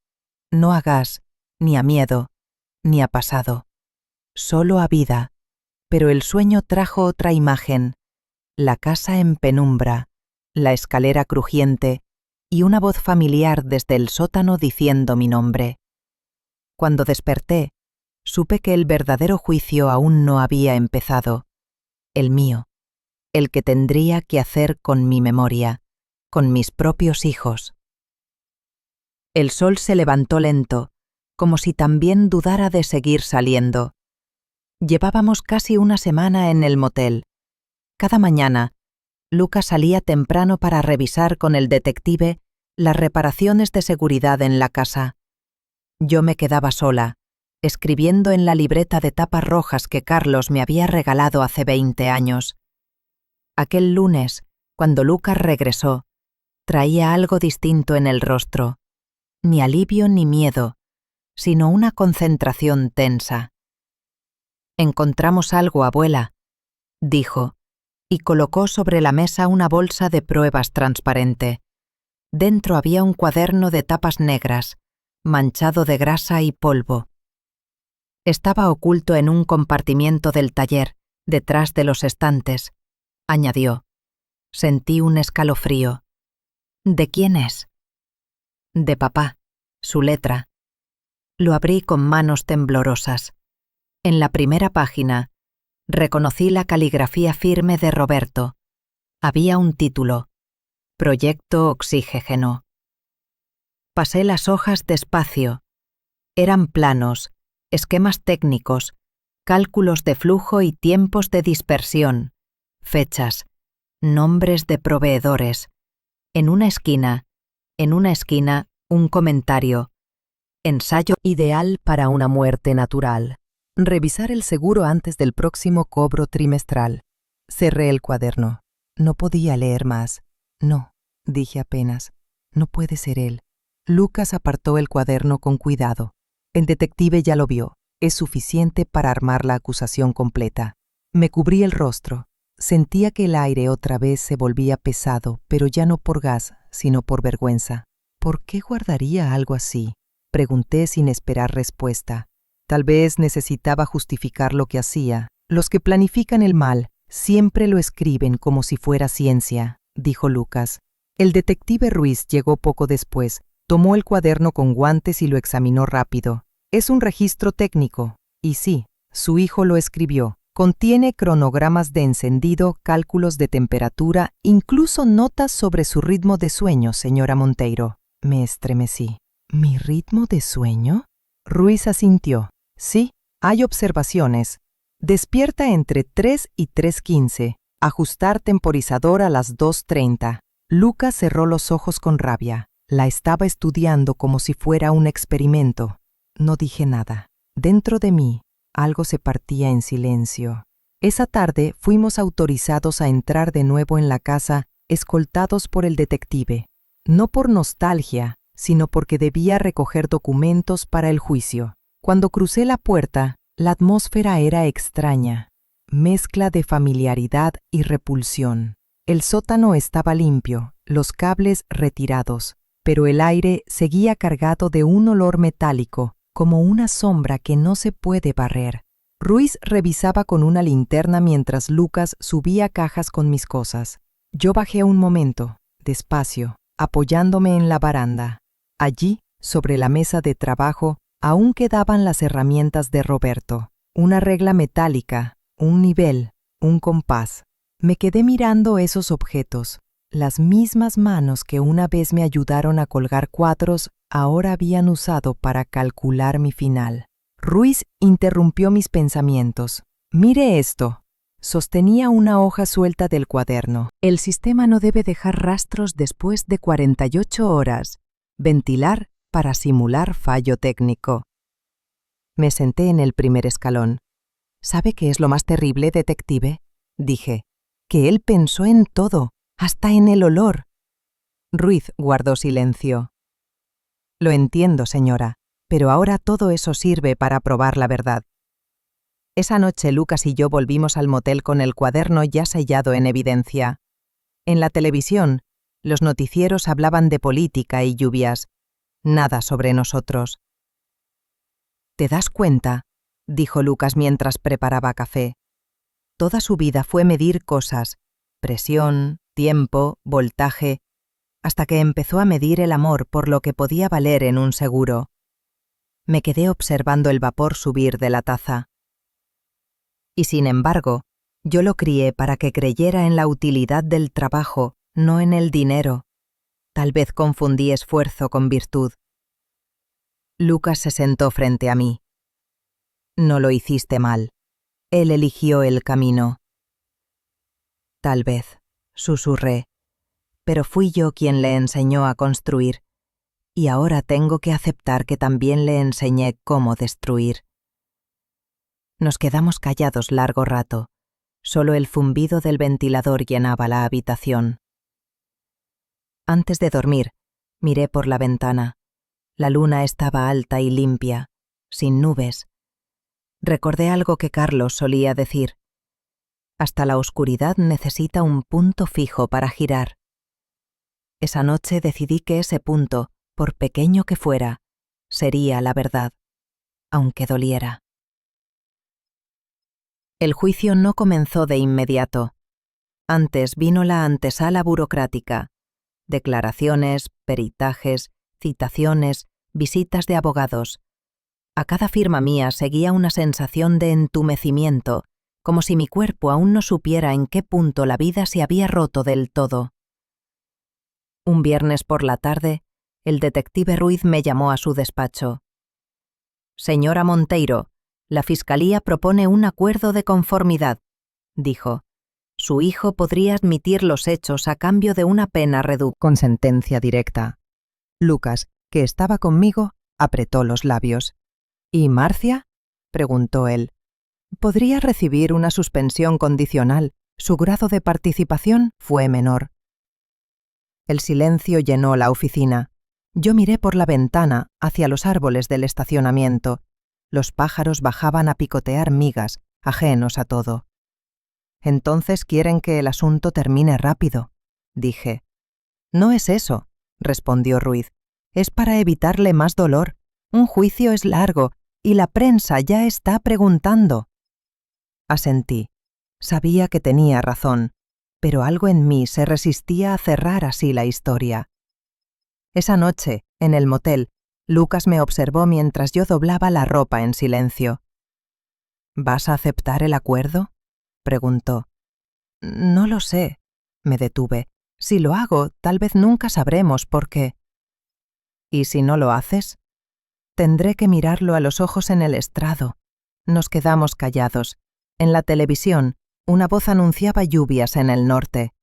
no a gas, ni a miedo, ni a pasado, solo a vida, pero el sueño trajo otra imagen, la casa en penumbra, la escalera crujiente y una voz familiar desde el sótano diciendo mi nombre. Cuando desperté, supe que el verdadero juicio aún no había empezado, el mío, el que tendría que hacer con mi memoria, con mis propios hijos. El sol se levantó lento, como si también dudara de seguir saliendo. Llevábamos casi una semana en el motel. Cada mañana, Lucas salía temprano para revisar con el detective las reparaciones de seguridad en la casa. Yo me quedaba sola, escribiendo en la libreta de tapas rojas que Carlos me había regalado hace 20 años. Aquel lunes, cuando Lucas regresó, traía algo distinto en el rostro, ni alivio ni miedo, sino una concentración tensa. «Encontramos algo, abuela», dijo, y colocó sobre la mesa una bolsa de pruebas transparente. Dentro había un cuaderno de tapas negras, manchado de grasa y polvo. Estaba oculto en un compartimiento del taller, detrás de los estantes, añadió. Sentí un escalofrío. ¿De quién es? De papá, su letra. Lo abrí con manos temblorosas. En la primera página, reconocí la caligrafía firme de Roberto. Había un título, Proyecto Oxígeno. Pasé las hojas despacio. Eran planos, esquemas técnicos, cálculos de flujo y tiempos de dispersión, fechas, nombres de proveedores. En una esquina, un comentario. Ensayo ideal para una muerte natural. Revisar el seguro antes del próximo cobro trimestral. Cerré el cuaderno. No podía leer más. No, dije apenas. No puede ser él. Lucas apartó el cuaderno con cuidado. El detective ya lo vio. Es suficiente para armar la acusación completa. Me cubrí el rostro. Sentía que el aire otra vez se volvía pesado, pero ya no por gas, sino por vergüenza. ¿Por qué guardaría algo así? Pregunté sin esperar respuesta. Tal vez necesitaba justificar lo que hacía. Los que planifican el mal siempre lo escriben como si fuera ciencia, dijo Lucas. El detective Ruiz llegó poco después, tomó el cuaderno con guantes y lo examinó rápido. Es un registro técnico. Y sí, su hijo lo escribió. Contiene cronogramas de encendido, cálculos de temperatura, incluso notas sobre su ritmo de sueño, señora Monteiro. Me estremecí. ¿Mi ritmo de sueño? Ruiz asintió. Sí, hay observaciones. Despierta entre 3 y 3:15. Ajustar temporizador a las 2:30. Lucas cerró los ojos con rabia. La estaba estudiando como si fuera un experimento. No dije nada. Dentro de mí, algo se partía en silencio. Esa tarde fuimos autorizados a entrar de nuevo en la casa, escoltados por el detective. No por nostalgia, sino porque debía recoger documentos para el juicio. Cuando crucé la puerta, la atmósfera era extraña, mezcla de familiaridad y repulsión. El sótano estaba limpio, los cables retirados, pero el aire seguía cargado de un olor metálico, como una sombra que no se puede barrer. Ruiz revisaba con una linterna mientras Lucas subía cajas con mis cosas. Yo bajé un momento, despacio, apoyándome en la baranda. Allí, sobre la mesa de trabajo, aún quedaban las herramientas de Roberto. Una regla metálica, un nivel, un compás. Me quedé mirando esos objetos. Las mismas manos que una vez me ayudaron a colgar cuadros ahora habían usado para calcular mi final. Ruiz interrumpió mis pensamientos. «Mire esto». Sostenía una hoja suelta del cuaderno. El sistema no debe dejar rastros después de 48 horas. Ventilar para simular fallo técnico. Me senté en el primer escalón. ¿Sabe qué es lo más terrible, detective? Dije. Que él pensó en todo, hasta en el olor. Ruiz guardó silencio. Lo entiendo, señora, pero ahora todo eso sirve para probar la verdad. Esa noche Lucas y yo volvimos al motel con el cuaderno ya sellado en evidencia. En la televisión, los noticieros hablaban de política y lluvias. Nada sobre nosotros. ¿Te das cuenta?, dijo Lucas mientras preparaba café. Toda su vida fue medir cosas, presión, tiempo, voltaje, hasta que empezó a medir el amor por lo que podía valer en un seguro. Me quedé observando el vapor subir de la taza. Y sin embargo, yo lo crié para que creyera en la utilidad del trabajo, no en el dinero. Tal vez confundí esfuerzo con virtud. Lucas se sentó frente a mí. No lo hiciste mal. Él eligió el camino. Tal vez, susurré, pero fui yo quien le enseñó a construir, y ahora tengo que aceptar que también le enseñé cómo destruir. Nos quedamos callados largo rato. Solo el zumbido del ventilador llenaba la habitación. Antes de dormir, miré por la ventana. La luna estaba alta y limpia, sin nubes. Recordé algo que Carlos solía decir. Hasta la oscuridad necesita un punto fijo para girar. Esa noche decidí que ese punto, por pequeño que fuera, sería la verdad, aunque doliera. El juicio no comenzó de inmediato. Antes vino la antesala burocrática, declaraciones, peritajes, citaciones, visitas de abogados. A cada firma mía seguía una sensación de entumecimiento, como si mi cuerpo aún no supiera en qué punto la vida se había roto del todo. Un viernes por la tarde, el detective Ruiz me llamó a su despacho. «Señora Monteiro, la Fiscalía propone un acuerdo de conformidad», dijo. «Su hijo podría admitir los hechos a cambio de una pena reducida». Con sentencia directa. Lucas, que estaba conmigo, apretó los labios. «¿Y Marcia?», preguntó él. «Podría recibir una suspensión condicional. Su grado de participación fue menor». El silencio llenó la oficina. Yo miré por la ventana hacia los árboles del estacionamiento. Los pájaros bajaban a picotear migas, ajenos a todo. «Entonces quieren que el asunto termine rápido», dije. «No es eso», respondió Ruiz. «Es para evitarle más dolor. Un juicio es largo y la prensa ya está preguntando». Asentí. Sabía que tenía razón, pero algo en mí se resistía a cerrar así la historia. Esa noche, en el motel, Lucas me observó mientras yo doblaba la ropa en silencio. «¿Vas a aceptar el acuerdo?», preguntó. «No lo sé», me detuve. «Si lo hago, tal vez nunca sabremos por qué». «¿Y si no lo haces?». «Tendré que mirarlo a los ojos en el estrado». Nos quedamos callados. En la televisión, una voz anunciaba lluvias en el norte.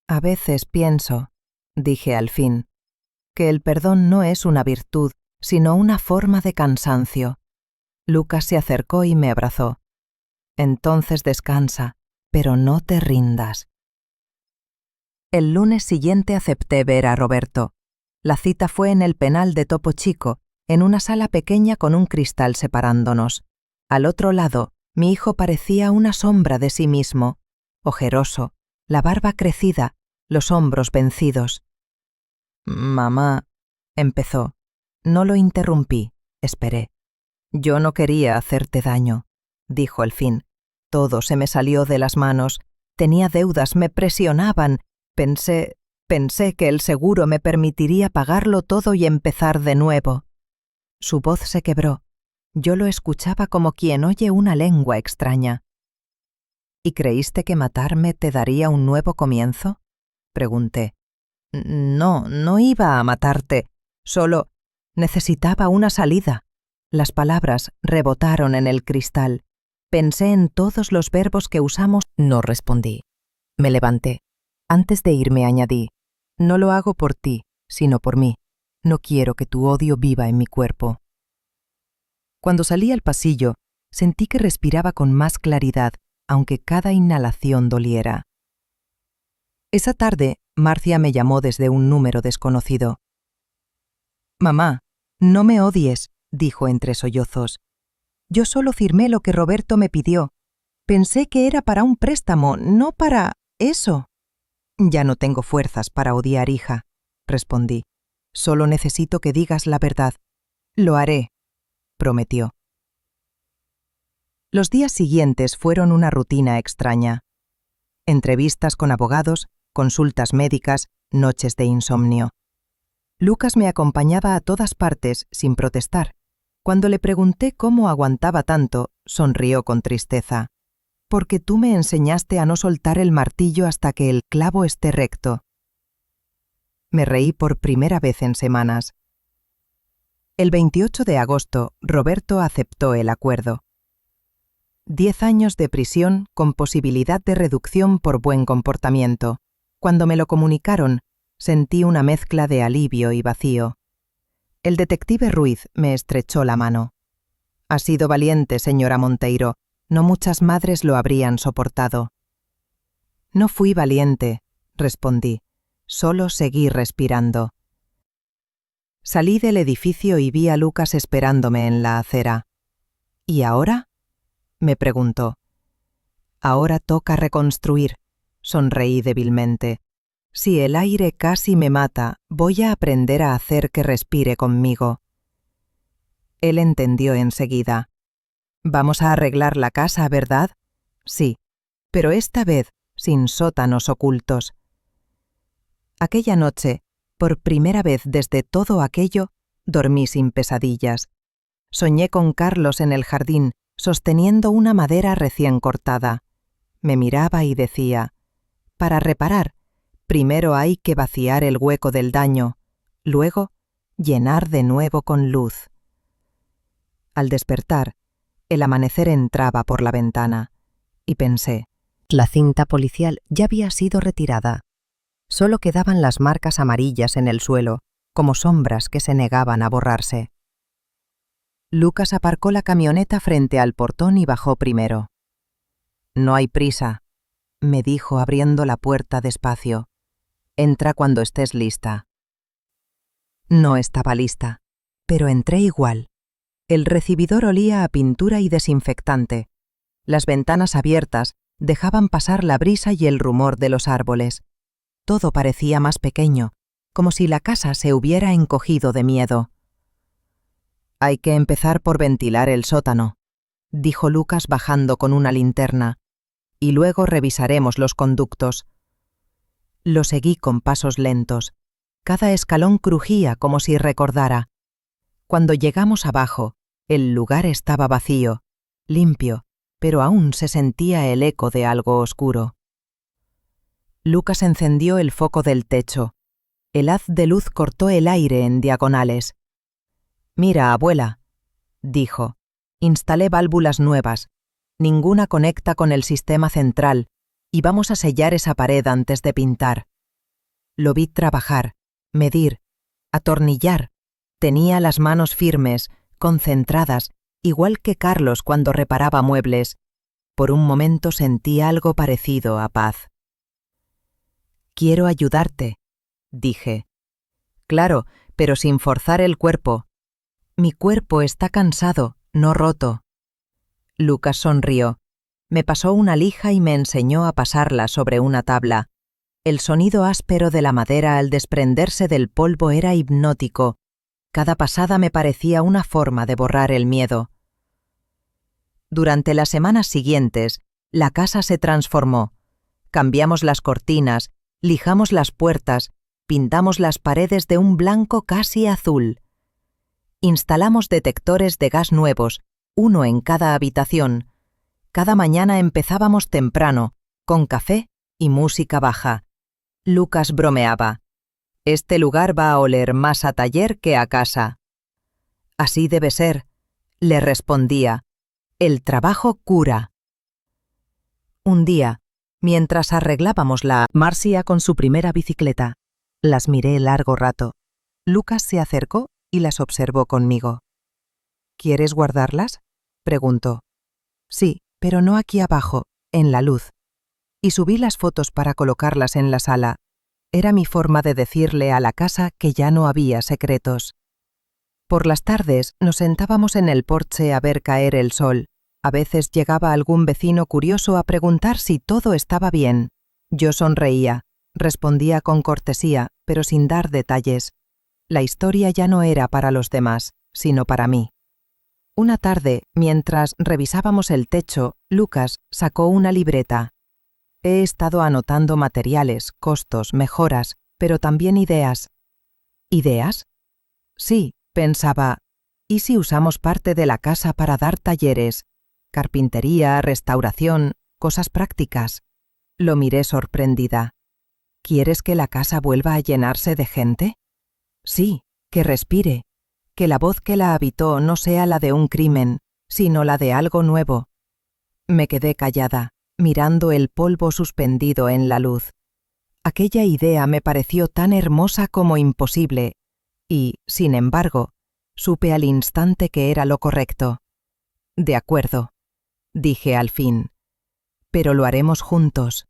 «A veces pienso», dije al fin, «que el perdón no es una virtud, sino una forma de cansancio». Lucas se acercó y me abrazó. «Entonces descansa, pero no te rindas». El lunes siguiente acepté ver a Roberto. La cita fue en el penal de Topo Chico, en una sala pequeña con un cristal separándonos. Al otro lado, mi hijo parecía una sombra de sí mismo, ojeroso, la barba crecida, los hombros vencidos. «Mamá», empezó. No lo interrumpí, esperé. «Yo no quería hacerte daño», dijo al fin. Todo se me salió de las manos. Tenía deudas, me presionaban. Pensé que el seguro me permitiría pagarlo todo y empezar de nuevo. Su voz se quebró. Yo lo escuchaba como quien oye una lengua extraña. «¿Y creíste que matarme te daría un nuevo comienzo?», pregunté. No iba a matarte. Solo necesitaba una salida». Las palabras rebotaron en el cristal. Pensé en todos los verbos que usamos. No respondí. Me levanté. Antes de irme añadí: no lo hago por ti, sino por mí. No quiero que tu odio viva en mi cuerpo. Cuando salí al pasillo, sentí que respiraba con más claridad, aunque cada inhalación doliera. Esa tarde, Marcia me llamó desde un número desconocido. «Mamá, no me odies», dijo entre sollozos. «Yo solo firmé lo que Roberto me pidió. Pensé que era para un préstamo, no para eso». «Ya no tengo fuerzas para odiar, hija», respondí. «Solo necesito que digas la verdad». «Lo haré», prometió. Los días siguientes fueron una rutina extraña. Entrevistas con abogados, consultas médicas, noches de insomnio. Lucas me acompañaba a todas partes sin protestar. Cuando le pregunté cómo aguantaba tanto, sonrió con tristeza. «Porque tú me enseñaste a no soltar el martillo hasta que el clavo esté recto». Me reí por primera vez en semanas. El 28 de agosto, Roberto aceptó el acuerdo. 10 años de prisión con posibilidad de reducción por buen comportamiento. Cuando me lo comunicaron, sentí una mezcla de alivio y vacío. El detective Ruiz me estrechó la mano. «Ha sido valiente, señora Monteiro. No muchas madres lo habrían soportado». «No fui valiente», respondí. «Solo seguí respirando». Salí del edificio y vi a Lucas esperándome en la acera. «¿Y ahora?», me preguntó. «Ahora toca reconstruir», sonreí débilmente. «Si el aire casi me mata, voy a aprender a hacer que respire conmigo». Él entendió enseguida. «Vamos a arreglar la casa, ¿verdad?». «Sí, pero esta vez sin sótanos ocultos». Aquella noche, por primera vez desde todo aquello, dormí sin pesadillas. Soñé con Carlos en el jardín, sosteniendo una madera recién cortada. Me miraba y decía: «Para reparar, primero hay que vaciar el hueco del daño, luego llenar de nuevo con luz». Al despertar, el amanecer entraba por la ventana, y pensé: la cinta policial ya había sido retirada. Solo quedaban las marcas amarillas en el suelo, como sombras que se negaban a borrarse. Lucas aparcó la camioneta frente al portón y bajó primero. «No hay prisa», me dijo abriendo la puerta despacio. «Entra cuando estés lista». No estaba lista, pero entré igual. El recibidor olía a pintura y desinfectante. Las ventanas abiertas dejaban pasar la brisa y el rumor de los árboles. Todo parecía más pequeño, como si la casa se hubiera encogido de miedo. «Hay que empezar por ventilar el sótano», dijo Lucas bajando con una linterna, «y luego revisaremos los conductos». Lo seguí con pasos lentos. Cada escalón crujía como si recordara. Cuando llegamos abajo, el lugar estaba vacío, limpio, pero aún se sentía el eco de algo oscuro. Lucas encendió el foco del techo. El haz de luz cortó el aire en diagonales. «Mira, abuela», dijo, «instalé válvulas nuevas. Ninguna conecta con el sistema central y vamos a sellar esa pared antes de pintar». Lo vi trabajar, medir, atornillar. Tenía las manos firmes, concentradas, igual que Carlos cuando reparaba muebles. Por un momento sentí algo parecido a paz. «Quiero ayudarte», dije. «Claro, pero sin forzar el cuerpo. Mi cuerpo está cansado, no roto». Lucas sonrió. Me pasó una lija y me enseñó a pasarla sobre una tabla. El sonido áspero de la madera al desprenderse del polvo era hipnótico. Cada pasada me parecía una forma de borrar el miedo. Durante las semanas siguientes, la casa se transformó. Cambiamos las cortinas, lijamos las puertas, pintamos las paredes de un blanco casi azul. Instalamos detectores de gas nuevos, uno en cada habitación. Cada mañana empezábamos temprano, con café y música baja. Lucas bromeaba: «Este lugar va a oler más a taller que a casa». «Así debe ser», le respondía. El trabajo cura. Un día, mientras arreglábamos Marcia con su primera bicicleta, las miré largo rato. Lucas se acercó y las observó conmigo. ¿Quieres guardarlas?, preguntó. Sí, pero no aquí abajo, en la luz. Y subí las fotos para colocarlas en la sala. Era mi forma de decirle a la casa que ya no había secretos. Por las tardes nos sentábamos en el porche a ver caer el sol. A veces llegaba algún vecino curioso a preguntar si todo estaba bien. Yo sonreía, respondía con cortesía, pero sin dar detalles. La historia ya no era para los demás, sino para mí. Una tarde, mientras revisábamos el techo, Lucas sacó una libreta. He estado anotando materiales, costos, mejoras, pero también ideas. ¿Ideas? Sí, pensaba. ¿Y si usamos parte de la casa para dar talleres? Carpintería, restauración, cosas prácticas. Lo miré sorprendida. ¿Quieres que la casa vuelva a llenarse de gente? Sí, que respire. Que la voz que la habitó no sea la de un crimen, sino la de algo nuevo. Me quedé callada, mirando el polvo suspendido en la luz. Aquella idea me pareció tan hermosa como imposible, y, sin embargo, supe al instante que era lo correcto. De acuerdo, dije al fin, pero lo haremos juntos.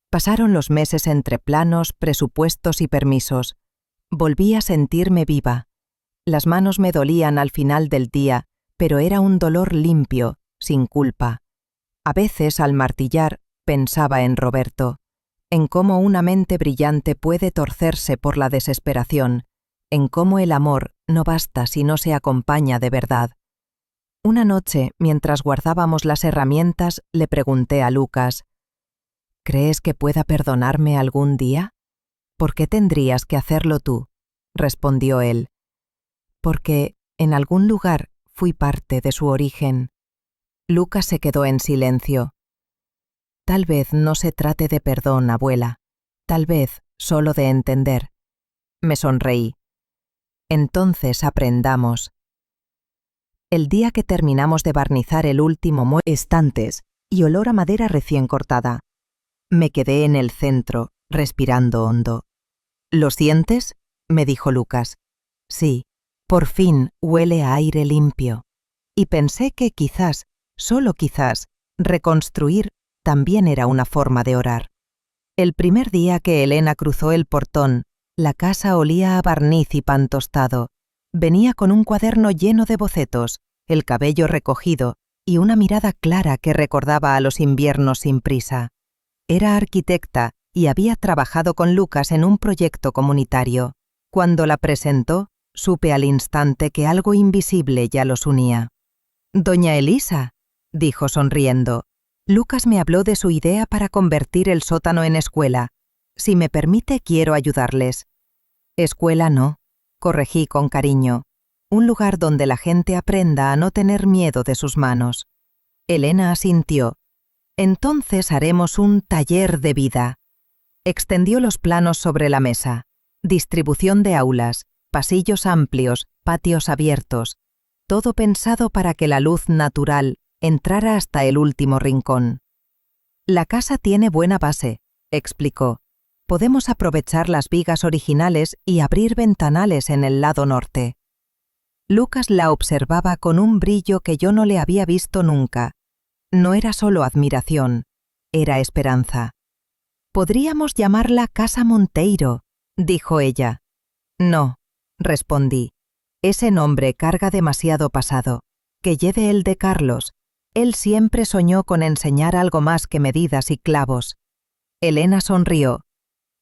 Pasaron los meses entre planos, presupuestos y permisos. Volví a sentirme viva. Las manos me dolían al final del día, pero era un dolor limpio, sin culpa. A veces, al martillar, pensaba en Roberto, en cómo una mente brillante puede torcerse por la desesperación, en cómo el amor no basta si no se acompaña de verdad. Una noche, mientras guardábamos las herramientas, le pregunté a Lucas, ¿crees que pueda perdonarme algún día? ¿Por qué tendrías que hacerlo tú?, respondió él. Porque, en algún lugar, fui parte de su origen. Lucas se quedó en silencio. Tal vez no se trate de perdón, abuela. Tal vez solo de entender. Me sonreí. Entonces aprendamos. El día que terminamos de barnizar el último estantes y olor a madera recién cortada, me quedé en el centro, respirando hondo. ¿Lo sientes?, me dijo Lucas. Sí, por fin huele a aire limpio. Y pensé que quizás, solo quizás, reconstruir también era una forma de orar. El primer día que Elena cruzó el portón, la casa olía a barniz y pan tostado. Venía con un cuaderno lleno de bocetos, el cabello recogido y una mirada clara que recordaba a los inviernos sin prisa. Era arquitecta y había trabajado con Lucas en un proyecto comunitario. Cuando la presentó, supe al instante que algo invisible ya los unía. «Doña Elisa», dijo sonriendo. «Lucas me habló de su idea para convertir el sótano en escuela. Si me permite, quiero ayudarles». «Escuela no», corregí con cariño. «Un lugar donde la gente aprenda a no tener miedo de sus manos». Elena asintió. «Entonces haremos un taller de vida». Extendió los planos sobre la mesa. Distribución de aulas, pasillos amplios, patios abiertos. Todo pensado para que la luz natural entrara hasta el último rincón. «La casa tiene buena base», explicó. «Podemos aprovechar las vigas originales y abrir ventanales en el lado norte». Lucas la observaba con un brillo que yo no le había visto nunca. No era solo admiración, era esperanza. «Podríamos llamarla Casa Monteiro», dijo ella. «No», respondí. «Ese nombre carga demasiado pasado. Que lleve el de Carlos. Él siempre soñó con enseñar algo más que medidas y clavos». Elena sonrió.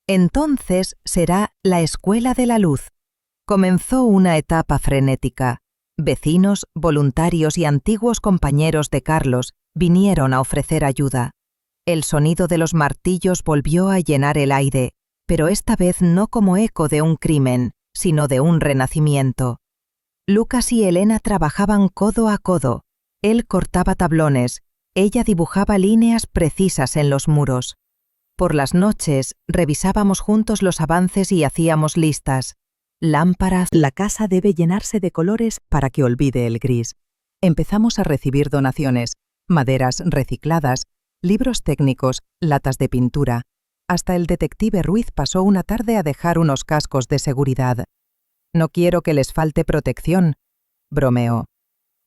«Entonces será la Escuela de la Luz». Comenzó una etapa frenética. Vecinos, voluntarios y antiguos compañeros de Carlos vinieron a ofrecer ayuda. El sonido de los martillos volvió a llenar el aire, pero esta vez no como eco de un crimen, sino de un renacimiento. Lucas y Elena trabajaban codo a codo. Él cortaba tablones, ella dibujaba líneas precisas en los muros. Por las noches revisábamos juntos los avances y hacíamos listas. Lámparas, la casa debe llenarse de colores para que olvide el gris. Empezamos a recibir donaciones, maderas recicladas, libros técnicos, latas de pintura. Hasta el detective Ruiz pasó una tarde a dejar unos cascos de seguridad. «No quiero que les falte protección», bromeó.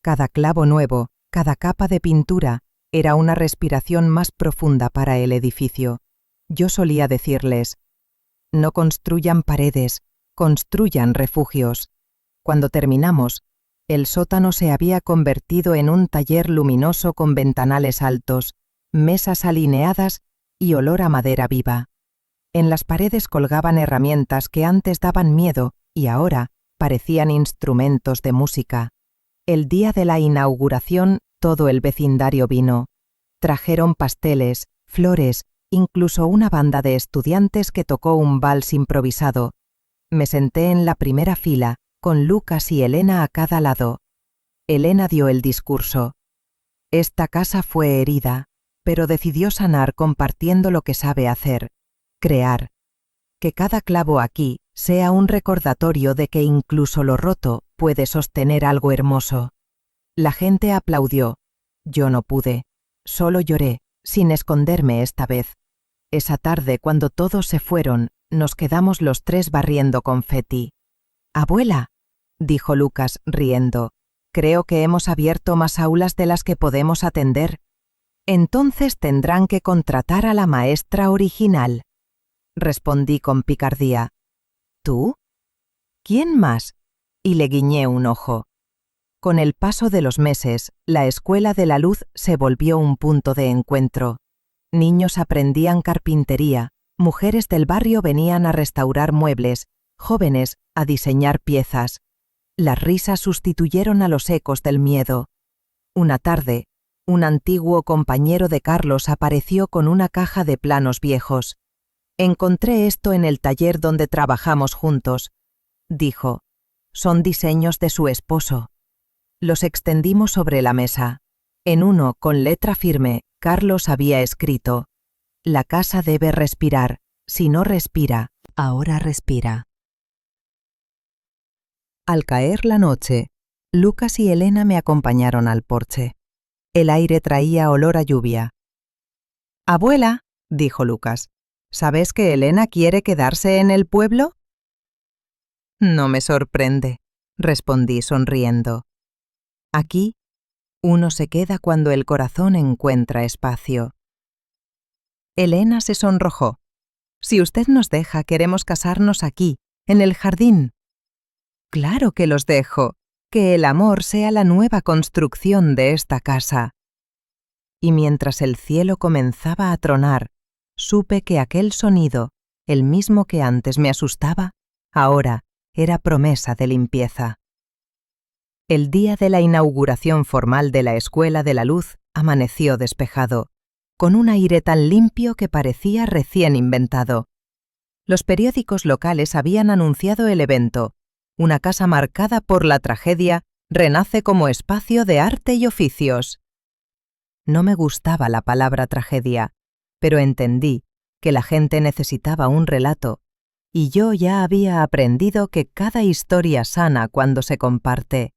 Cada clavo nuevo, cada capa de pintura, era una respiración más profunda para el edificio. Yo solía decirles: «No construyan paredes, construyan refugios». Cuando terminamos, el sótano se había convertido en un taller luminoso con ventanales altos, mesas alineadas y olor a madera viva. En las paredes colgaban herramientas que antes daban miedo y ahora parecían instrumentos de música. El día de la inauguración, todo el vecindario vino. Trajeron pasteles, flores, incluso una banda de estudiantes que tocó un vals improvisado. Me senté en la primera fila, con Lucas y Elena a cada lado. Elena dio el discurso. Esta casa fue herida, pero decidió sanar compartiendo lo que sabe hacer: crear. Que cada clavo aquí sea un recordatorio de que incluso lo roto puede sostener algo hermoso. La gente aplaudió. Yo no pude. Solo lloré, sin esconderme esta vez. Esa tarde, cuando todos se fueron, nos quedamos los tres barriendo confeti. «Abuela», dijo Lucas, riendo, «creo que hemos abierto más aulas de las que podemos atender». «Entonces tendrán que contratar a la maestra original», respondí con picardía. «¿Tú? ¿Quién más?», y le guiñé un ojo. Con el paso de los meses, la Escuela de la Luz se volvió un punto de encuentro. Niños aprendían carpintería, mujeres del barrio venían a restaurar muebles, jóvenes a diseñar piezas. Las risas sustituyeron a los ecos del miedo. Una tarde, un antiguo compañero de Carlos apareció con una caja de planos viejos. «Encontré esto en el taller donde trabajamos juntos», dijo. «Son diseños de su esposo». Los extendimos sobre la mesa. En uno, con letra firme, Carlos había escrito: «La casa debe respirar. Si no respira, ahora respira». Al caer la noche, Lucas y Elena me acompañaron al porche. El aire traía olor a lluvia. «Abuela», dijo Lucas, «¿sabes que Elena quiere quedarse en el pueblo?» «No me sorprende», respondí sonriendo. Aquí, uno se queda cuando el corazón encuentra espacio. Elena se sonrojó. «Si usted nos deja, queremos casarnos aquí, en el jardín». «Claro que los dejo. Que el amor sea la nueva construcción de esta casa». Y mientras el cielo comenzaba a tronar, supe que aquel sonido, el mismo que antes me asustaba, ahora era promesa de limpieza. El día de la inauguración formal de la Escuela de la Luz amaneció despejado, con un aire tan limpio que parecía recién inventado. Los periódicos locales habían anunciado el evento. Una casa marcada por la tragedia renace como espacio de arte y oficios. No me gustaba la palabra tragedia, pero entendí que la gente necesitaba un relato, y yo ya había aprendido que cada historia sana cuando se comparte.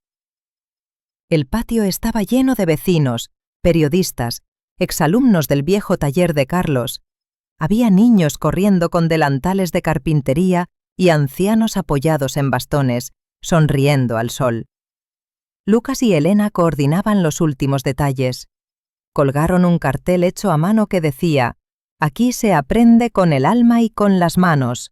El patio estaba lleno de vecinos, periodistas, exalumnos del viejo taller de Carlos. Había niños corriendo con delantales de carpintería y ancianos apoyados en bastones, sonriendo al sol. Lucas y Elena coordinaban los últimos detalles. Colgaron un cartel hecho a mano que decía: «Aquí se aprende con el alma y con las manos».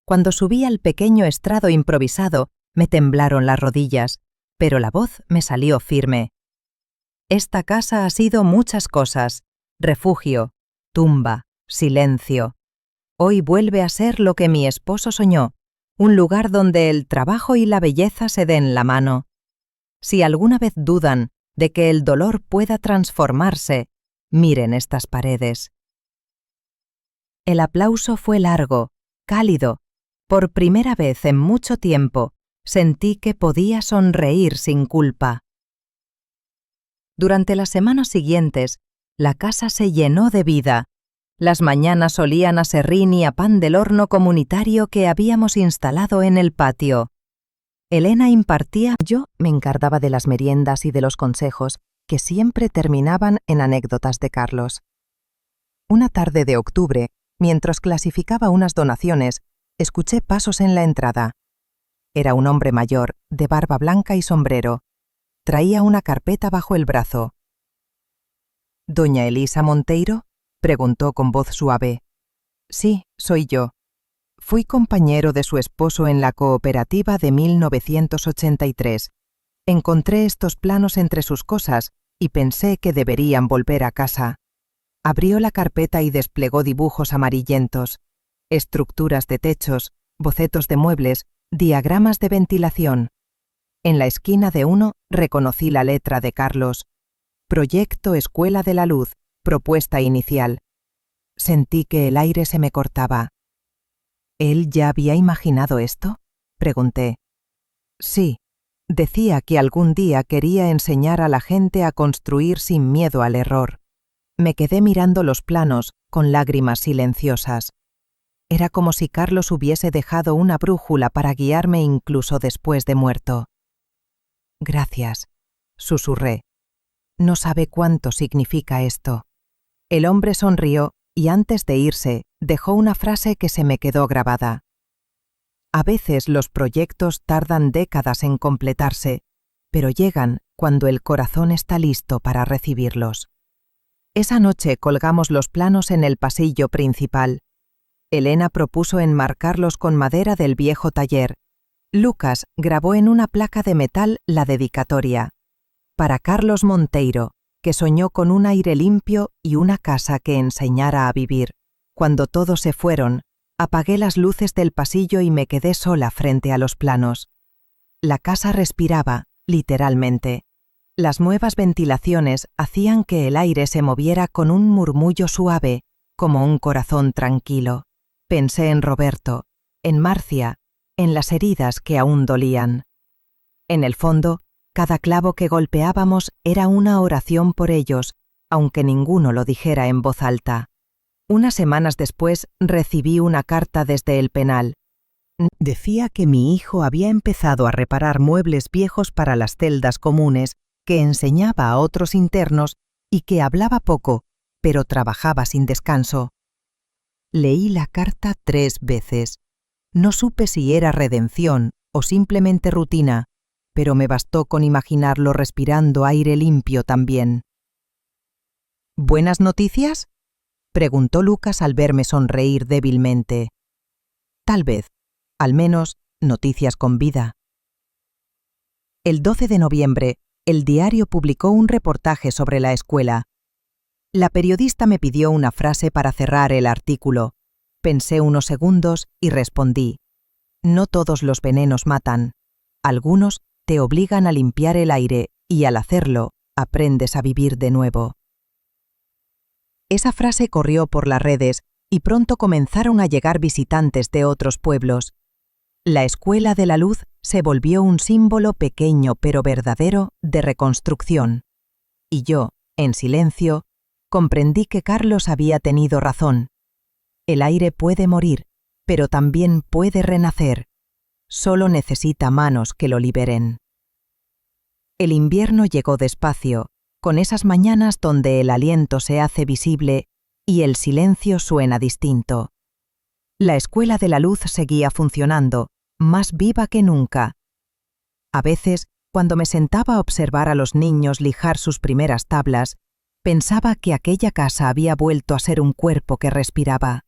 Cuando subí al pequeño estrado improvisado, me temblaron las rodillas, pero la voz me salió firme. Esta casa ha sido muchas cosas: refugio, tumba, silencio. Hoy vuelve a ser lo que mi esposo soñó, un lugar donde el trabajo y la belleza se den la mano. Si alguna vez dudan de que el dolor pueda transformarse, miren estas paredes. El aplauso fue largo, cálido. Por primera vez en mucho tiempo, sentí que podía sonreír sin culpa. Durante las semanas siguientes, la casa se llenó de vida. Las mañanas olían a serrín y a pan del horno comunitario que habíamos instalado en el patio. Elena impartía, yo me encargaba de las meriendas y de los consejos, que siempre terminaban en anécdotas de Carlos. Una tarde de octubre, mientras clasificaba unas donaciones, escuché pasos en la entrada. Era un hombre mayor, de barba blanca y sombrero. Traía una carpeta bajo el brazo. ¿Doña Elisa Monteiro?, preguntó con voz suave. Sí, soy yo. Fui compañero de su esposo en la cooperativa de 1983. Encontré estos planos entre sus cosas y pensé que deberían volver a casa. Abrió la carpeta y desplegó dibujos amarillentos, estructuras de techos, bocetos de muebles, diagramas de ventilación. En la esquina de uno reconocí la letra de Carlos. Proyecto Escuela de la Luz, propuesta inicial. Sentí que el aire se me cortaba. ¿Él ya había imaginado esto?, pregunté. Sí, decía que algún día quería enseñar a la gente a construir sin miedo al error. Me quedé mirando los planos, con lágrimas silenciosas. Era como si Carlos hubiese dejado una brújula para guiarme incluso después de muerto. Gracias, susurré. No sabe cuánto significa esto. El hombre sonrió y antes de irse dejó una frase que se me quedó grabada. A veces los proyectos tardan décadas en completarse, pero llegan cuando el corazón está listo para recibirlos. Esa noche colgamos los planos en el pasillo principal. Elena propuso enmarcarlos con madera del viejo taller. Lucas grabó en una placa de metal la dedicatoria. Para Carlos Monteiro, que soñó con un aire limpio y una casa que enseñara a vivir. Cuando todos se fueron, apagué las luces del pasillo y me quedé sola frente a los planos. La casa respiraba, literalmente. Las nuevas ventilaciones hacían que el aire se moviera con un murmullo suave, como un corazón tranquilo. Pensé en Roberto, en Marcia, en las heridas que aún dolían. En el fondo, cada clavo que golpeábamos era una oración por ellos, aunque ninguno lo dijera en voz alta. Unas semanas después recibí una carta desde el penal. Decía que mi hijo había empezado a reparar muebles viejos para las celdas comunes, que enseñaba a otros internos y que hablaba poco, pero trabajaba sin descanso. Leí la carta 3 veces. No supe si era redención o simplemente rutina, pero me bastó con imaginarlo respirando aire limpio también. ¿Buenas noticias?, preguntó Lucas al verme sonreír débilmente. Tal vez, al menos, noticias con vida. El 12 de noviembre, el diario publicó un reportaje sobre la escuela. La periodista me pidió una frase para cerrar el artículo. Pensé unos segundos y respondí: no todos los venenos matan. Algunos te obligan a limpiar el aire y al hacerlo, aprendes a vivir de nuevo. Esa frase corrió por las redes y pronto comenzaron a llegar visitantes de otros pueblos. La Escuela de la Luz se volvió un símbolo pequeño pero verdadero de reconstrucción. Y yo, en silencio, comprendí que Carlos había tenido razón. El aire puede morir, pero también puede renacer. Solo necesita manos que lo liberen. El invierno llegó despacio, con esas mañanas donde el aliento se hace visible y el silencio suena distinto. La Escuela de la Luz seguía funcionando, más viva que nunca. A veces, cuando me sentaba a observar a los niños lijar sus primeras tablas, pensaba que aquella casa había vuelto a ser un cuerpo que respiraba.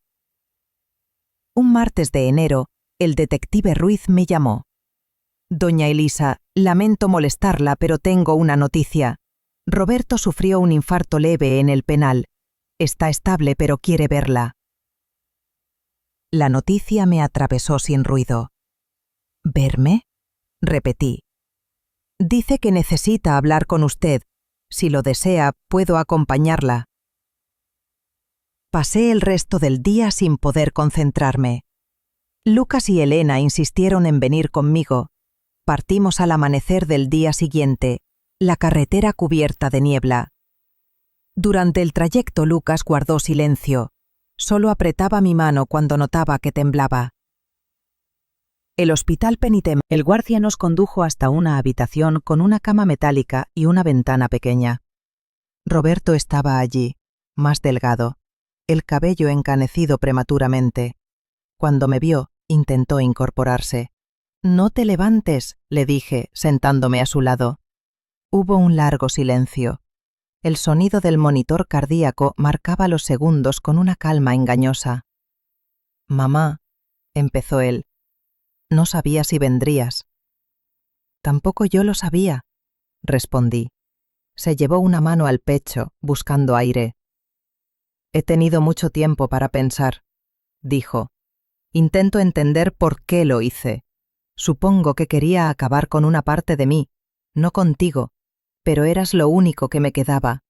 Un martes de enero, el detective Ruiz me llamó. «Doña Elisa, lamento molestarla, pero tengo una noticia. Roberto sufrió un infarto leve en el penal. Está estable, pero quiere verla». La noticia me atravesó sin ruido. «¿Verme?», repetí. «Dice que necesita hablar con usted. Si lo desea, puedo acompañarla». Pasé el resto del día sin poder concentrarme. Lucas y Elena insistieron en venir conmigo. Partimos al amanecer del día siguiente, la carretera cubierta de niebla. Durante el trayecto Lucas guardó silencio. Solo apretaba mi mano cuando notaba que temblaba. El hospital penitenciario. El guardia nos condujo hasta una habitación con una cama metálica y una ventana pequeña. Roberto estaba allí, más delgado, el cabello encanecido prematuramente. Cuando me vio, intentó incorporarse. «No te levantes», le dije, sentándome a su lado. Hubo un largo silencio. El sonido del monitor cardíaco marcaba los segundos con una calma engañosa. «Mamá», empezó él, «no sabía si vendrías». «Tampoco yo lo sabía», respondí. Se llevó una mano al pecho, buscando aire. «He tenido mucho tiempo para pensar», dijo. «Intento entender por qué lo hice. Supongo que quería acabar con una parte de mí, no contigo, pero eras lo único que me quedaba».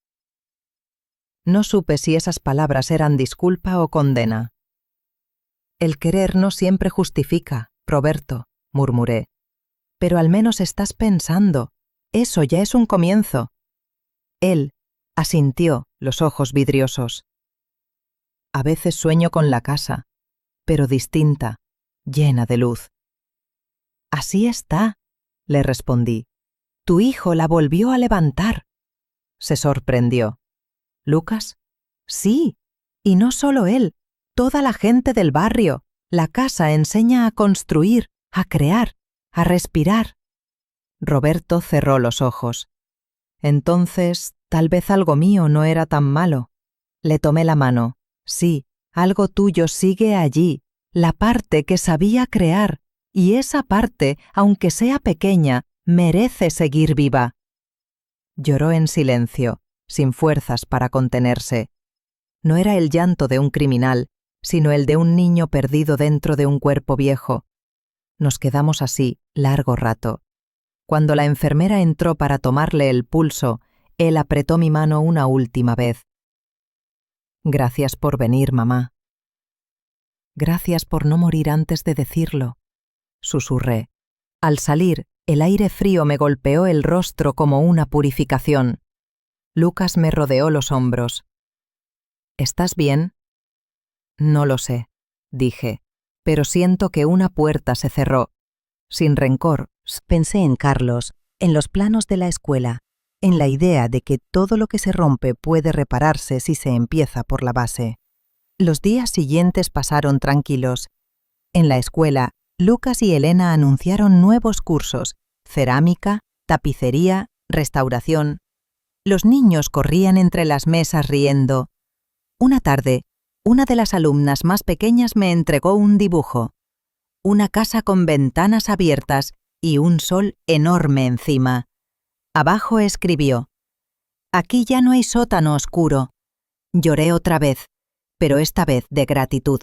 No supe si esas palabras eran disculpa o condena. «El querer no siempre justifica, Roberto», murmuré. «Pero al menos estás pensando. Eso ya es un comienzo». Él asintió, los ojos vidriosos. «A veces sueño con la casa, pero distinta, llena de luz». «Así está», le respondí. «Tu hijo la volvió a levantar». Se sorprendió. «¿Lucas?» «Sí, y no solo él, toda la gente del barrio. La casa enseña a construir, a crear, a respirar». Roberto cerró los ojos. «Entonces, tal vez algo mío no era tan malo». Le tomé la mano. «Sí, algo tuyo sigue allí, la parte que sabía crear, y esa parte, aunque sea pequeña, merece seguir viva». Lloró en silencio, sin fuerzas para contenerse. No era el llanto de un criminal, sino el de un niño perdido dentro de un cuerpo viejo. Nos quedamos así largo rato. Cuando la enfermera entró para tomarle el pulso, él apretó mi mano una última vez. «Gracias por venir, mamá». «Gracias por no morir antes de decirlo», susurré. Al salir, el aire frío me golpeó el rostro como una purificación. Lucas me rodeó los hombros. «¿Estás bien?» «No lo sé», dije, «pero siento que una puerta se cerró». Sin rencor, pensé en Carlos, en los planos de la escuela, en la idea de que todo lo que se rompe puede repararse si se empieza por la base. Los días siguientes pasaron tranquilos. En la escuela, Lucas y Elena anunciaron nuevos cursos: cerámica, tapicería, restauración. Los niños corrían entre las mesas riendo. Una tarde, una de las alumnas más pequeñas me entregó un dibujo. Una casa con ventanas abiertas y un sol enorme encima. Abajo escribió: «Aquí ya no hay sótano oscuro». Lloré otra vez, pero esta vez de gratitud.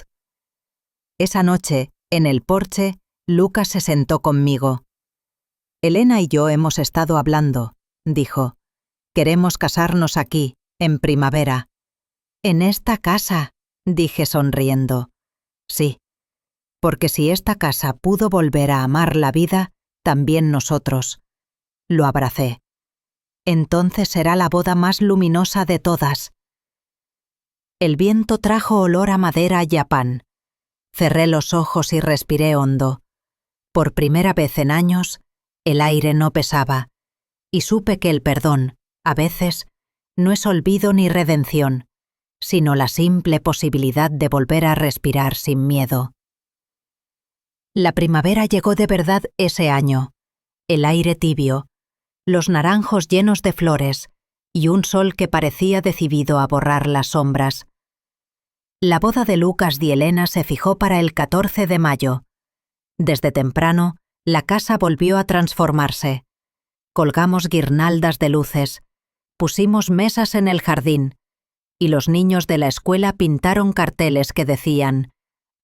Esa noche, en el porche, Lucas se sentó conmigo. «Elena y yo hemos estado hablando», dijo. «Queremos casarnos aquí, en primavera». «¿En esta casa?», dije sonriendo. «Sí, porque si esta casa pudo volver a amar la vida, también nosotros». Lo abracé. «Entonces será la boda más luminosa de todas». El viento trajo olor a madera y a pan. Cerré los ojos y respiré hondo. Por primera vez en años, el aire no pesaba, y supe que el perdón, a veces, no es olvido ni redención, sino la simple posibilidad de volver a respirar sin miedo. La primavera llegó de verdad ese año. El aire tibio, los naranjos llenos de flores y un sol que parecía decidido a borrar las sombras. La boda de Lucas y Elena se fijó para el 14 de mayo. Desde temprano, la casa volvió a transformarse. Colgamos guirnaldas de luces, pusimos mesas en el jardín, y los niños de la escuela pintaron carteles que decían: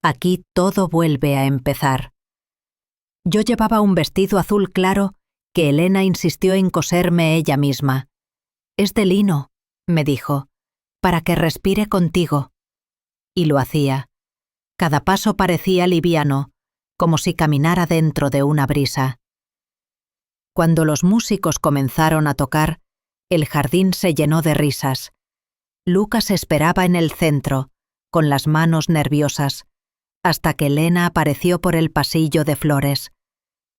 «Aquí todo vuelve a empezar». Yo llevaba un vestido azul claro que Elena insistió en coserme ella misma. «Es de lino», me dijo, «para que respire contigo». Y lo hacía. Cada paso parecía liviano, como si caminara dentro de una brisa. Cuando los músicos comenzaron a tocar, el jardín se llenó de risas. Lucas esperaba en el centro, con las manos nerviosas, hasta que Elena apareció por el pasillo de flores.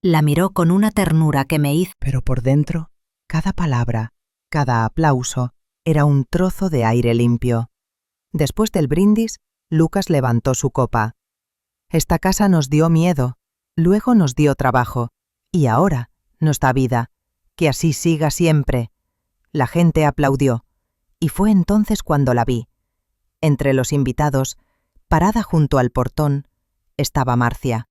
La miró con una ternura que me hizo... Pero por dentro, cada palabra, cada aplauso, era un trozo de aire limpio. Después del brindis, Lucas levantó su copa. Esta casa nos dio miedo, luego nos dio trabajo, y ahora nos da vida. Que así siga siempre. La gente aplaudió, y fue entonces cuando la vi. Entre los invitados, parada junto al portón, estaba Marcia.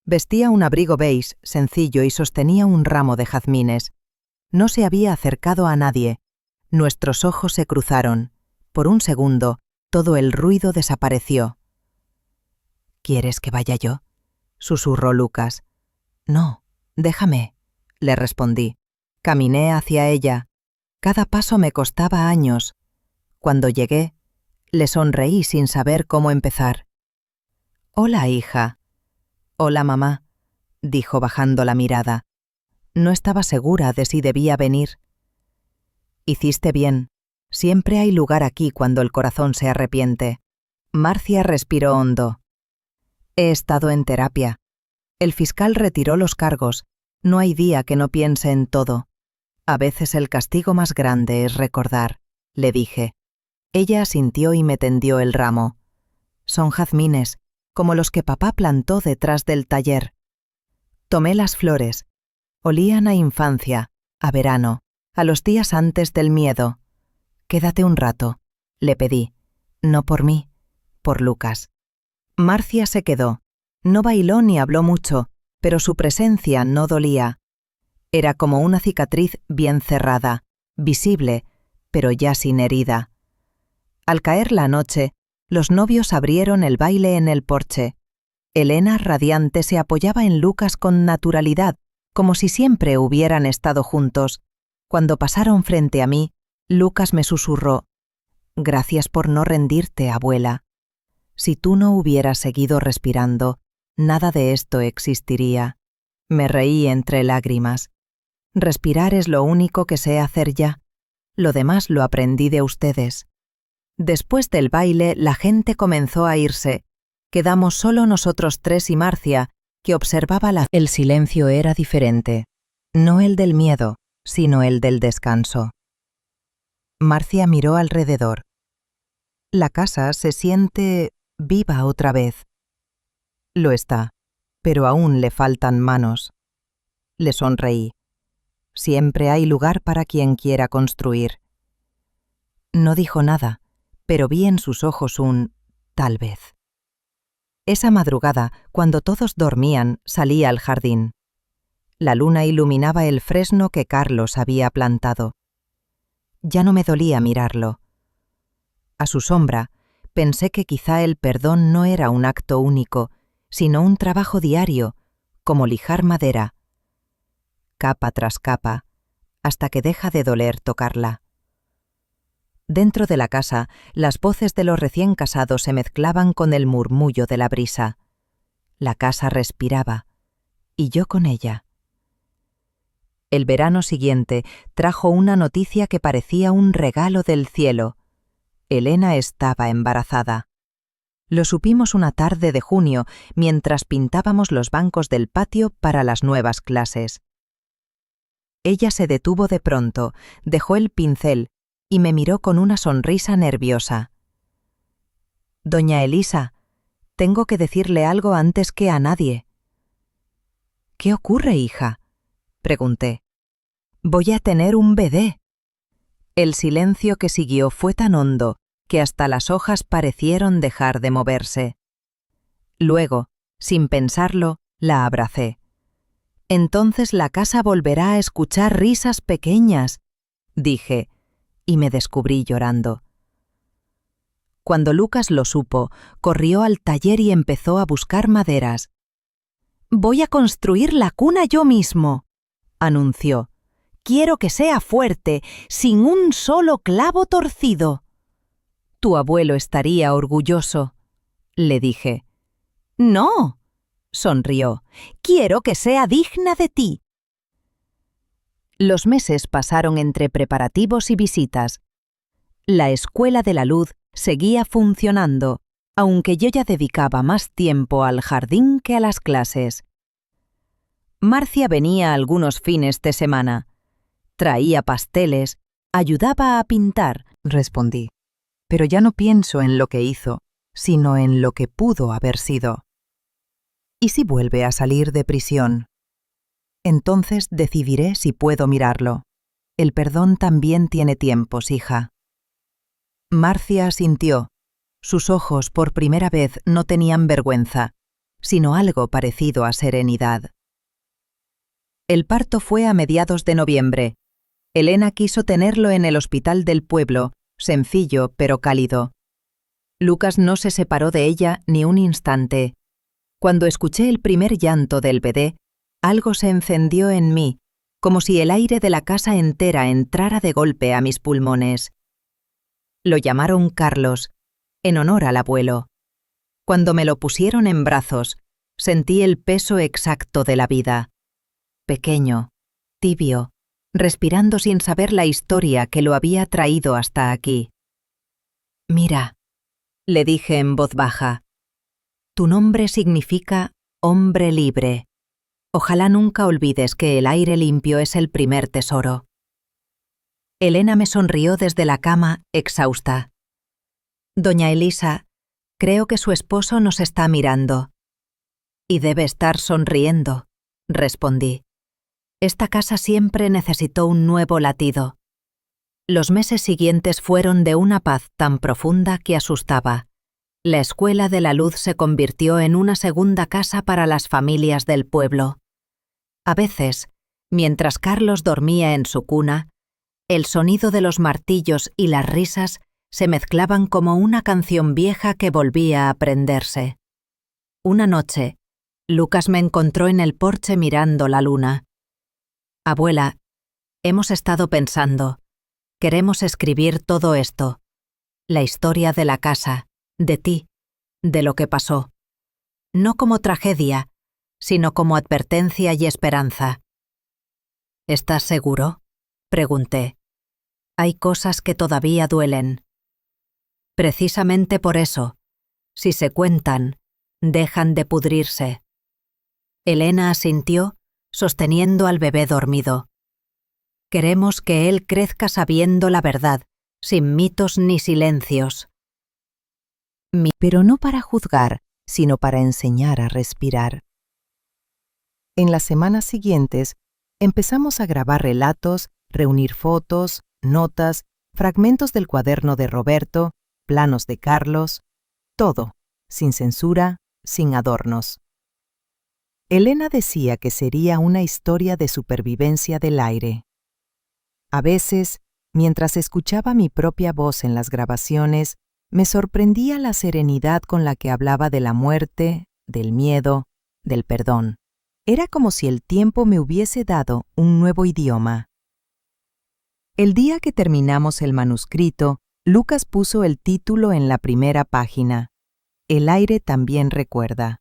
Vestía un abrigo beige sencillo y sostenía un ramo de jazmines. No se había acercado a nadie. Nuestros ojos se cruzaron. Por un segundo, todo el ruido desapareció. ¿Quieres que vaya yo?, susurró Lucas. No, déjame, le respondí. Caminé hacia ella. Cada paso me costaba años. Cuando llegué, le sonreí sin saber cómo empezar. Hola, hija. Hola, mamá, dijo bajando la mirada. No estaba segura de si debía venir. Hiciste bien. Siempre hay lugar aquí cuando el corazón se arrepiente. Marcia respiró hondo. He estado en terapia. El fiscal retiró los cargos. No hay día que no piense en todo. A veces el castigo más grande es recordar, le dije. Ella asintió y me tendió el ramo. Son jazmines, como los que papá plantó detrás del taller. Tomé las flores. Olían a infancia, a verano, a los días antes del miedo. Quédate un rato, le pedí. No por mí, por Lucas. Marcia se quedó. No bailó ni habló mucho, pero su presencia no dolía. Era como una cicatriz bien cerrada, visible, pero ya sin herida. Al caer la noche, los novios abrieron el baile en el porche. Elena, radiante, se apoyaba en Lucas con naturalidad, como si siempre hubieran estado juntos. Cuando pasaron frente a mí, Lucas me susurró: «Gracias por no rendirte, abuela. Si tú no hubieras seguido respirando, nada de esto existiría». Me reí entre lágrimas. Respirar es lo único que sé hacer ya. Lo demás lo aprendí de ustedes. Después del baile, la gente comenzó a irse. Quedamos solo nosotros tres y Marcia, que observaba la... El silencio era diferente. No el del miedo, sino el del descanso. Marcia miró alrededor. La casa se siente viva otra vez. Lo está, pero aún le faltan manos. Le sonreí. Siempre hay lugar para quien quiera construir. No dijo nada, pero vi en sus ojos un tal vez. Esa madrugada, cuando todos dormían, salí al jardín. La luna iluminaba el fresno que Carlos había plantado. Ya no me dolía mirarlo. A su sombra, pensé que quizá el perdón no era un acto único, sino un trabajo diario, como lijar madera, capa tras capa, hasta que deja de doler tocarla. Dentro de la casa, las voces de los recién casados se mezclaban con el murmullo de la brisa. La casa respiraba, y yo con ella. El verano siguiente trajo una noticia que parecía un regalo del cielo. Elena estaba embarazada. Lo supimos una tarde de junio, mientras pintábamos los bancos del patio para las nuevas clases. Ella se detuvo de pronto, dejó el pincel y me miró con una sonrisa nerviosa. «Doña Elisa, tengo que decirle algo antes que a nadie». «¿Qué ocurre, hija?», pregunté. «Voy a tener un bebé». El silencio que siguió fue tan hondo que hasta las hojas parecieron dejar de moverse. Luego, sin pensarlo, la abracé. «Entonces la casa volverá a escuchar risas pequeñas», dije, y me descubrí llorando. Cuando Lucas lo supo, corrió al taller y empezó a buscar maderas. «Voy a construir la cuna yo mismo», anunció. «Quiero que sea fuerte, sin un solo clavo torcido». «Tu abuelo estaría orgulloso», le dije. «No», sonrió. «Quiero que sea digna de ti». Los meses pasaron entre preparativos y visitas. La Escuela de la Luz seguía funcionando, aunque yo ya dedicaba más tiempo al jardín que a las clases. Marcia venía algunos fines de semana. Traía pasteles, ayudaba a pintar, respondí. Pero ya no pienso en lo que hizo, sino en lo que pudo haber sido. ¿Y si vuelve a salir de prisión? Entonces decidiré si puedo mirarlo. El perdón también tiene tiempos, hija. Marcia asintió. Sus ojos por primera vez no tenían vergüenza, sino algo parecido a serenidad. El parto fue a mediados de noviembre. Elena quiso tenerlo en el hospital del pueblo, sencillo pero cálido. Lucas no se separó de ella ni un instante. Cuando escuché el primer llanto del bebé, algo se encendió en mí, como si el aire de la casa entera entrara de golpe a mis pulmones. Lo llamaron Carlos, en honor al abuelo. Cuando me lo pusieron en brazos, sentí el peso exacto de la vida. Pequeño, tibio, respirando sin saber la historia que lo había traído hasta aquí. Mira, le dije en voz baja, tu nombre significa hombre libre. Ojalá nunca olvides que el aire limpio es el primer tesoro. Elena me sonrió desde la cama, exhausta. Doña Elisa, creo que su esposo nos está mirando. Y debe estar sonriendo, respondí. Esta casa siempre necesitó un nuevo latido. Los meses siguientes fueron de una paz tan profunda que asustaba. La Escuela de la Luz se convirtió en una segunda casa para las familias del pueblo. A veces, mientras Carlos dormía en su cuna, el sonido de los martillos y las risas se mezclaban como una canción vieja que volvía a prenderse. Una noche, Lucas me encontró en el porche mirando la luna. Abuela, hemos estado pensando. Queremos escribir todo esto. La historia de la casa, de ti, de lo que pasó. No como tragedia, sino como advertencia y esperanza. ¿Estás seguro?, pregunté. Hay cosas que todavía duelen. Precisamente por eso, si se cuentan, dejan de pudrirse. Elena asintió, sosteniendo al bebé dormido. Queremos que él crezca sabiendo la verdad, sin mitos ni silencios. Pero no para juzgar, sino para enseñar a respirar. En las semanas siguientes, empezamos a grabar relatos, reunir fotos, notas, fragmentos del cuaderno de Roberto, planos de Carlos, todo, sin censura, sin adornos. Elena decía que sería una historia de supervivencia del aire. A veces, mientras escuchaba mi propia voz en las grabaciones, me sorprendía la serenidad con la que hablaba de la muerte, del miedo, del perdón. Era como si el tiempo me hubiese dado un nuevo idioma. El día que terminamos el manuscrito, Lucas puso el título en la primera página. El aire también recuerda.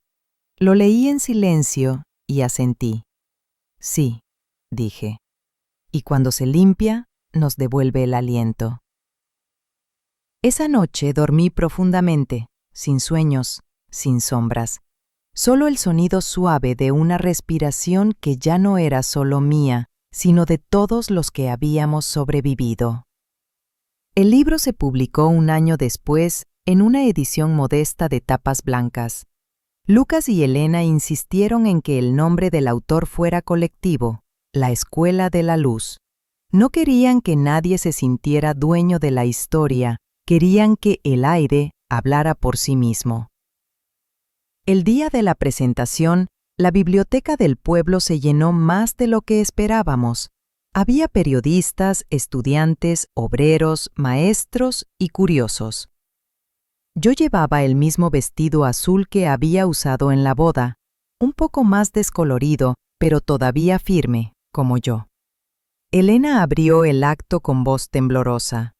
Lo leí en silencio y asentí. Sí, dije. Y cuando se limpia, nos devuelve el aliento. Esa noche dormí profundamente, sin sueños, sin sombras. Solo el sonido suave de una respiración que ya no era solo mía, sino de todos los que habíamos sobrevivido. El libro se publicó un año después en una edición modesta de tapas blancas. Lucas y Elena insistieron en que el nombre del autor fuera colectivo, la Escuela de la Luz. No querían que nadie se sintiera dueño de la historia, querían que el aire hablara por sí mismo. El día de la presentación, la biblioteca del pueblo se llenó más de lo que esperábamos. Había periodistas, estudiantes, obreros, maestros y curiosos. Yo llevaba el mismo vestido azul que había usado en la boda, un poco más descolorido, pero todavía firme, como yo. Elena abrió el acto con voz temblorosa.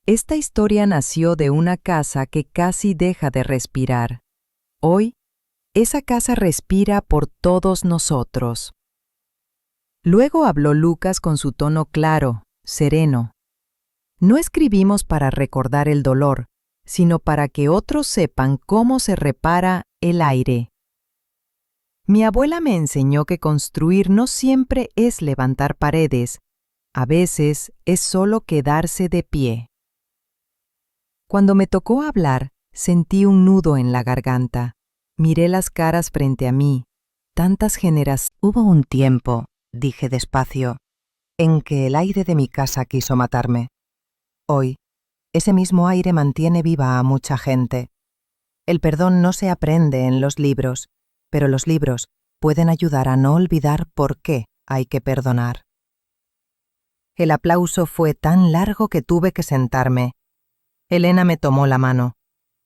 Esta historia nació de una casa que casi deja de respirar. Hoy, esa casa respira por todos nosotros. Luego habló Lucas con su tono claro, sereno. No escribimos para recordar el dolor, sino para que otros sepan cómo se repara el aire. Mi abuela me enseñó que construir no siempre es levantar paredes, a veces es solo quedarse de pie. Cuando me tocó hablar, sentí un nudo en la garganta. Miré las caras frente a mí. Tantas generaciones. Hubo un tiempo, dije despacio, en que el aire de mi casa quiso matarme. Hoy, ese mismo aire mantiene viva a mucha gente. El perdón no se aprende en los libros, pero los libros pueden ayudar a no olvidar por qué hay que perdonar. El aplauso fue tan largo que tuve que sentarme. Elena me tomó la mano.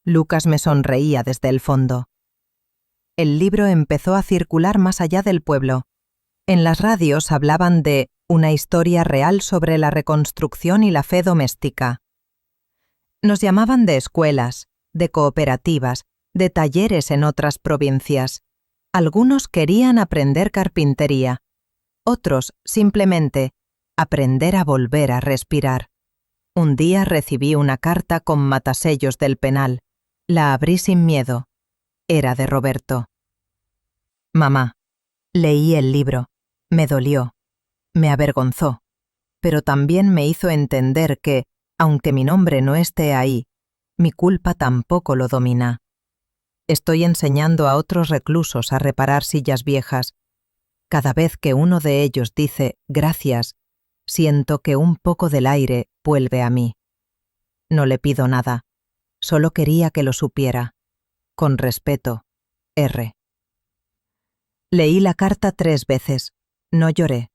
Lucas me sonreía desde el fondo. El libro empezó a circular más allá del pueblo. En las radios hablaban de una historia real sobre la reconstrucción y la fe doméstica. Nos llamaban de escuelas, de cooperativas, de talleres en otras provincias. Algunos querían aprender carpintería, otros simplemente aprender a volver a respirar. Un día recibí una carta con matasellos del penal. La abrí sin miedo. Era de Roberto. Mamá, leí el libro. Me dolió. Me avergonzó. Pero también me hizo entender que, aunque mi nombre no esté ahí, mi culpa tampoco lo domina. Estoy enseñando a otros reclusos a reparar sillas viejas. Cada vez que uno de ellos dice gracias, siento que un poco del aire vuelve a mí. No le pido nada. Solo quería que lo supiera. Con respeto, R. Leí la carta 3 veces. No lloré.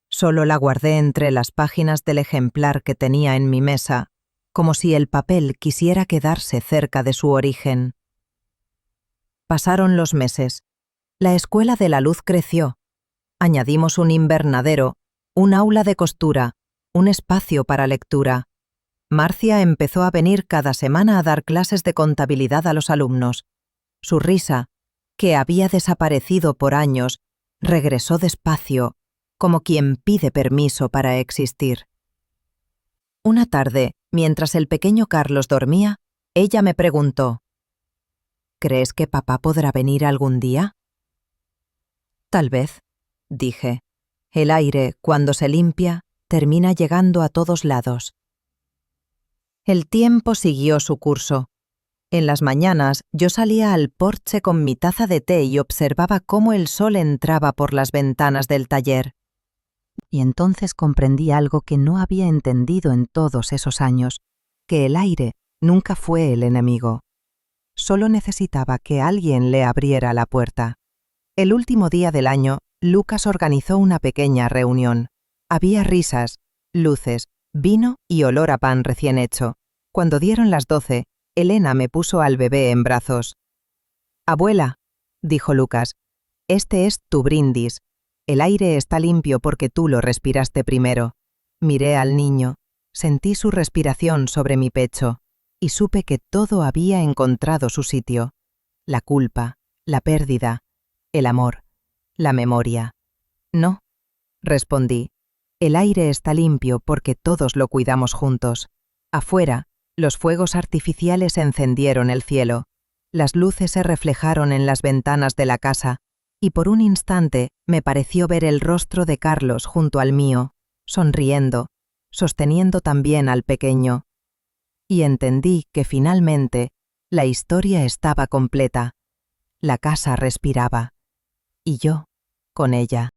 Solo la guardé entre las páginas del ejemplar que tenía en mi mesa, como si el papel quisiera quedarse cerca de su origen. Pasaron los meses. La Escuela de la Luz creció. Añadimos un invernadero, un aula de costura, un espacio para lectura. Marcia empezó a venir cada semana a dar clases de contabilidad a los alumnos. Su risa, que había desaparecido por años, regresó despacio, como quien pide permiso para existir. Una tarde, mientras el pequeño Carlos dormía, ella me preguntó: ¿crees que papá podrá venir algún día? Tal vez, dije. El aire, cuando se limpia, termina llegando a todos lados. El tiempo siguió su curso. En las mañanas yo salía al porche con mi taza de té y observaba cómo el sol entraba por las ventanas del taller. Y entonces comprendí algo que no había entendido en todos esos años, que el aire nunca fue el enemigo. Solo necesitaba que alguien le abriera la puerta. El último día del año, Lucas organizó una pequeña reunión. Había risas, luces, vino y olor a pan recién hecho. Cuando dieron las 12, Elena me puso al bebé en brazos. «Abuela», dijo Lucas, «este es tu brindis. El aire está limpio porque tú lo respiraste primero». Miré al niño, sentí su respiración sobre mi pecho y supe que todo había encontrado su sitio. La culpa, la pérdida, el amor, la memoria. «No», respondí, «el aire está limpio porque todos lo cuidamos juntos». Afuera, los fuegos artificiales encendieron el cielo. Las luces se reflejaron en las ventanas de la casa y por un instante me pareció ver el rostro de Carlos junto al mío, sonriendo, sosteniendo también al pequeño. Y entendí que finalmente la historia estaba completa. La casa respiraba. Y yo con ella.